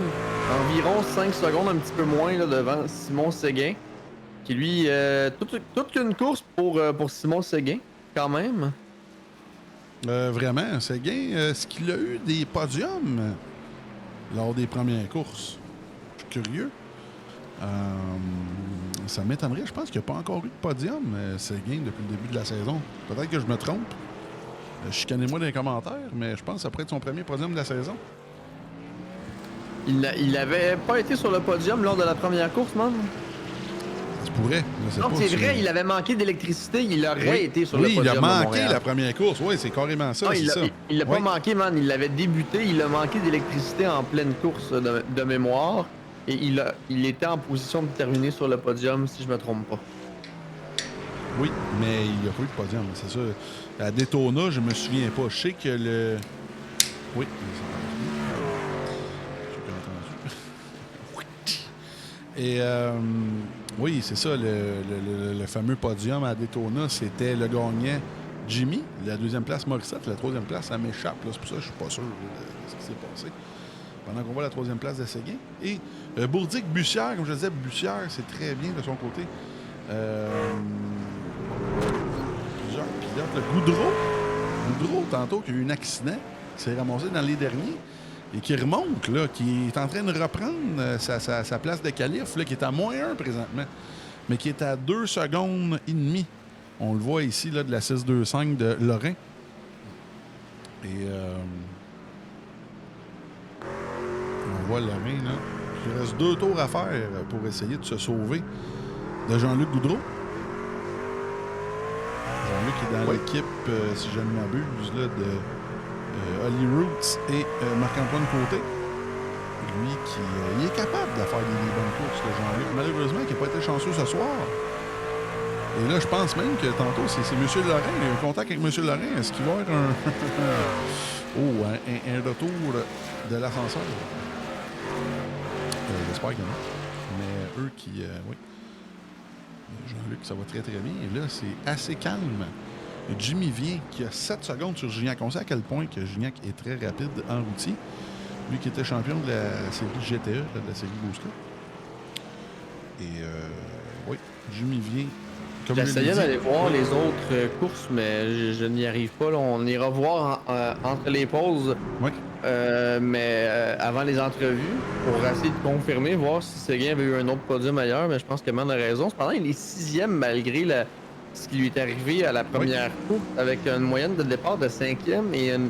environ 5 secondes, un petit peu moins là, devant Simon Séguin, qui lui, toute une course pour Simon Séguin, quand même. Vraiment, Séguin, est-ce qu'il a eu des podiums lors des premières courses? Je suis curieux. Ça m'étonnerait. Je pense qu'il n'y a pas encore eu de podium, Séguin, depuis le début de la saison. Peut-être que je me trompe. Chicanez-moi dans les commentaires, mais je pense que ça pourrait être son premier podium de la saison. Il avait pas été sur le podium lors de la première course, man. Ça se pourrait. Je sais Non, pas c'est si- vrai, il avait manqué d'électricité, il aurait Oui. été sur le Oui, podium. il a à manqué Montréal. la première course. Oui, c'est carrément ça. Non, c'est ça. il l'a Oui. pas manqué, man. Il l'avait débuté, il a manqué d'électricité en pleine course de mémoire. Et il était en position de terminer sur le podium, si je me trompe pas. Oui, mais il n'y a pas eu de podium, c'est ça. À Daytona, je me souviens pas. Je sais que le. Oui. Et oui, c'est ça, le fameux podium à Daytona, c'était le gagnant Jimmy, la deuxième place Morissette, la troisième place, ça m'échappe. Là. C'est pour ça que je suis pas sûr de ce qui s'est passé. Pendant qu'on voit la troisième place de Séguin. Et Bourdic-Bussière, comme je disais, Bussière, c'est très bien de son côté. Plusieurs pilotes. Le Goudreau, tantôt, qui a eu un accident, s'est ramassé dans les derniers et qui remonte, là, qui est en train de reprendre sa place de qualif, là, qui est à -1 présentement, mais qui est à 2 secondes et demie. On le voit ici, là, de la 6-2-5 de Lorrain. Et on voit Lorrain, là. Il reste 2 tours à faire pour essayer de se sauver de Jean-Luc Goudreau. Jean-Luc est dans l'équipe, si je ne m'abuse, là, de Holly Roots et Marc-Antoine Côté. Lui qui il est capable de faire des bonnes courses, le Jean-Luc. Malheureusement, il n'a pas été chanceux ce soir. Et là, je pense même que tantôt, c'est M. Lorrain. Il y a un contact avec M. Lorrain. Est-ce qu'il va y avoir un retour de l'ascenseur? j'espère que non. Mais eux qui... oui. Jean-Luc, ça va très très bien. Et là, c'est assez calme. Jimmy vient qui a 7 secondes sur Gignac. On sait à quel point que Gignac est très rapide en routier. Lui qui était champion de la série GTE, de la série Boost Cup. Et oui, Jimmy vient. J'essayais d'aller voir les autres courses, mais je n'y arrive pas. Là. On ira voir entre les pauses, oui. mais avant les entrevues, pour essayer de confirmer, voir si Séguin avait eu un autre podium ailleurs. Mais je pense que Man a raison. Cependant, il est 6e malgré ce qui lui est arrivé à la première course, avec une moyenne de départ de 5e et une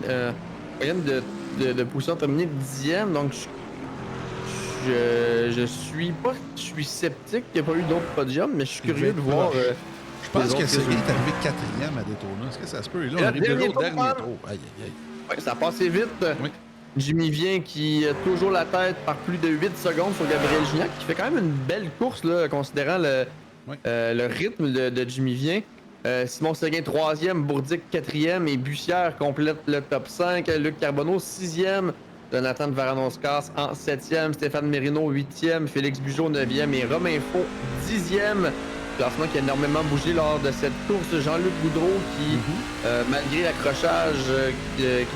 moyenne de position terminée de 10e. Donc, je suis sceptique qu'il n'y ait pas eu d'autres podiums, mais je suis curieux de voir. Je pense que Séguin est arrivé 4e à Daytona. Est-ce que ça se peut? Et là, on arrive déjà au dernier tour. Aïe, aïe, aïe. Ouais, ça a passé vite. Oui. Jimmy vient qui a toujours la tête par plus de 8 secondes sur Gabriel Gignac, qui fait quand même une belle course, là, considérant le rythme de Jimmy vient. Simon Séguin 3e, Bourdic 4e et Bussière complète le top 5. Luc Carbonneau 6e. Jonathan de Varanoscas en 7e, Stéphane Mérino 8e, Félix Bugeaud 9e et Romain Faux 10e. Classement qui a énormément bougé lors de cette course. Jean-Luc Boudreau qui, malgré l'accrochage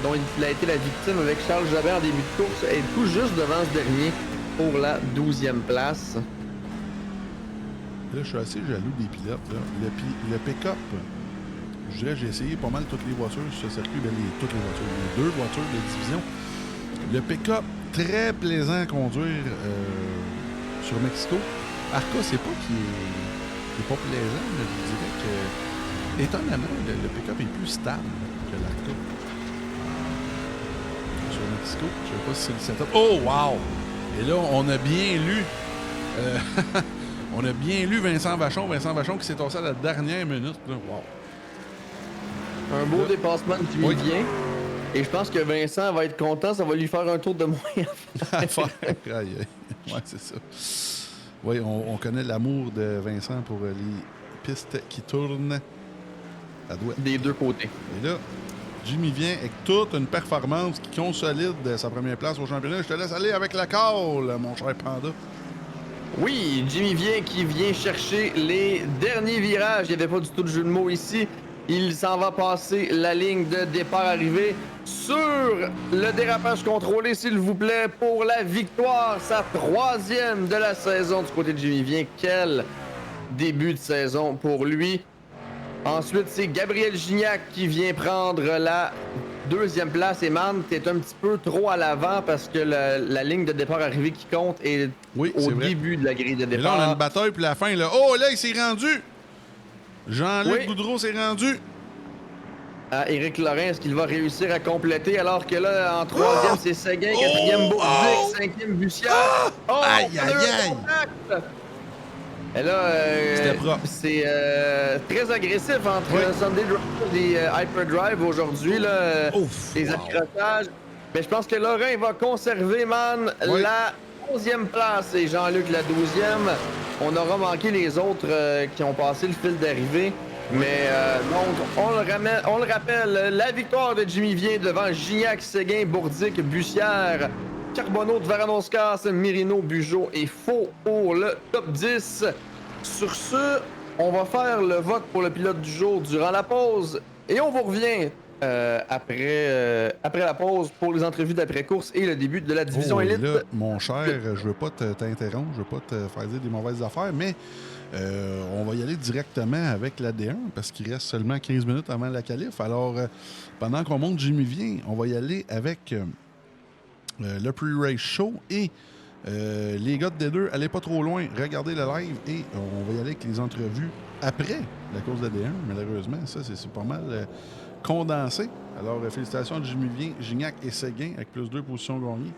dont il a été la victime avec Charles Jabert en début de course, est tout juste devant ce dernier pour la 12e place. Là, je suis assez jaloux des pilotes. Là. Le pick-up, je dirais, j'ai essayé pas mal toutes les voitures sur ce circuit, toutes les voitures, les 2 voitures de division. Le pick-up, très plaisant à conduire sur Mexico. Arca, c'est pas qu'il est pas plaisant, mais je dirais que, étonnamment, le pick-up est plus stable que l'Arca. Sur Mexico, je sais pas si c'est le setup. Oh, wow! Et là, on a bien lu... on a bien lu Vincent Vachon qui s'est tossé à la dernière minute. Là. Wow! Un beau dépassement de Jimmy vient. Et je pense que Vincent va être content, ça va lui faire un tour de moins. Ouais, c'est ça. Oui, on connaît l'amour de Vincent pour les pistes qui tournent à droite. Des deux côtés. Et là, Jimmy vient avec toute une performance qui consolide sa première place au championnat. Je te laisse aller avec la call, mon cher Panda. Oui, Jimmy vient qui vient chercher les derniers virages. Il n'y avait pas du tout de jeu de mots ici. Il s'en va passer la ligne de départ-arrivée sur le dérapage contrôlé, s'il vous plaît, pour la victoire. Sa 3e de la saison du côté de Jimmy vient. Quel début de saison pour lui. Ensuite, c'est Gabriel Gignac qui vient prendre la 2e place. Et man, t'es un petit peu trop à l'avant parce que la ligne de départ-arrivée qui compte est au début de la grille de départ. Et là, on a une bataille pour la fin. Là. Oh, là, il s'est rendu! Jean-Luc Boudreau s'est rendu. À Éric Laurent, est-ce qu'il va réussir à compléter alors que là, en 3e, c'est Séguin, 4e, Bourdic, 5e, Bussière. Aïe, aïe, aïe! Et là, c'est très agressif entre Sunday Drive et Hyperdrive aujourd'hui, là, les accrochages. Mais je pense que Laurent va conserver, la 11e place et Jean-Luc la 12e. On aura manqué les autres qui ont passé le fil d'arrivée. Mais donc, on le rappelle, la victoire de Jimmy vient devant Gignac, Séguin, Bourdic, Bussière, Carbonneau, de Varanoscas, Mérino, Bugeaud et Faux pour le top 10. Sur ce, on va faire le vote pour le pilote du jour durant la pause et on vous revient après la pause pour les entrevues d'après-course et le début de la division élite. Là, mon cher, je veux pas t'interrompre, je veux pas te faire dire des mauvaises affaires, mais on va y aller directement avec la D1 parce qu'il reste seulement 15 minutes avant la qualif. Alors, pendant qu'on monte Jimmy vient, on va y aller avec le pre-race show et les gars de D2, allez pas trop loin, regardez le live et on va y aller avec les entrevues après la course de D1. Malheureusement, ça, c'est pas mal condensé. Alors, félicitations à Jimmy vient, Gignac et Séguin avec plus 2 positions gagnées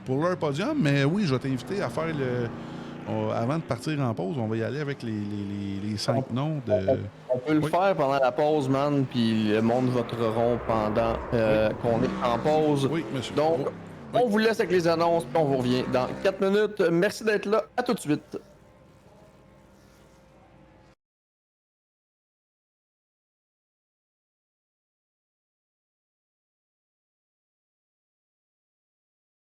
pour leur podium. Mais oui, je vais t'inviter à faire avant de partir en pause, on va y aller avec les 5 noms de... On peut le faire pendant la pause, man, puis le monde voteront pendant qu'on est en pause. Oui, monsieur. Donc, on vous laisse avec les annonces, puis on vous revient dans 4 minutes. Merci d'être là. À tout de suite.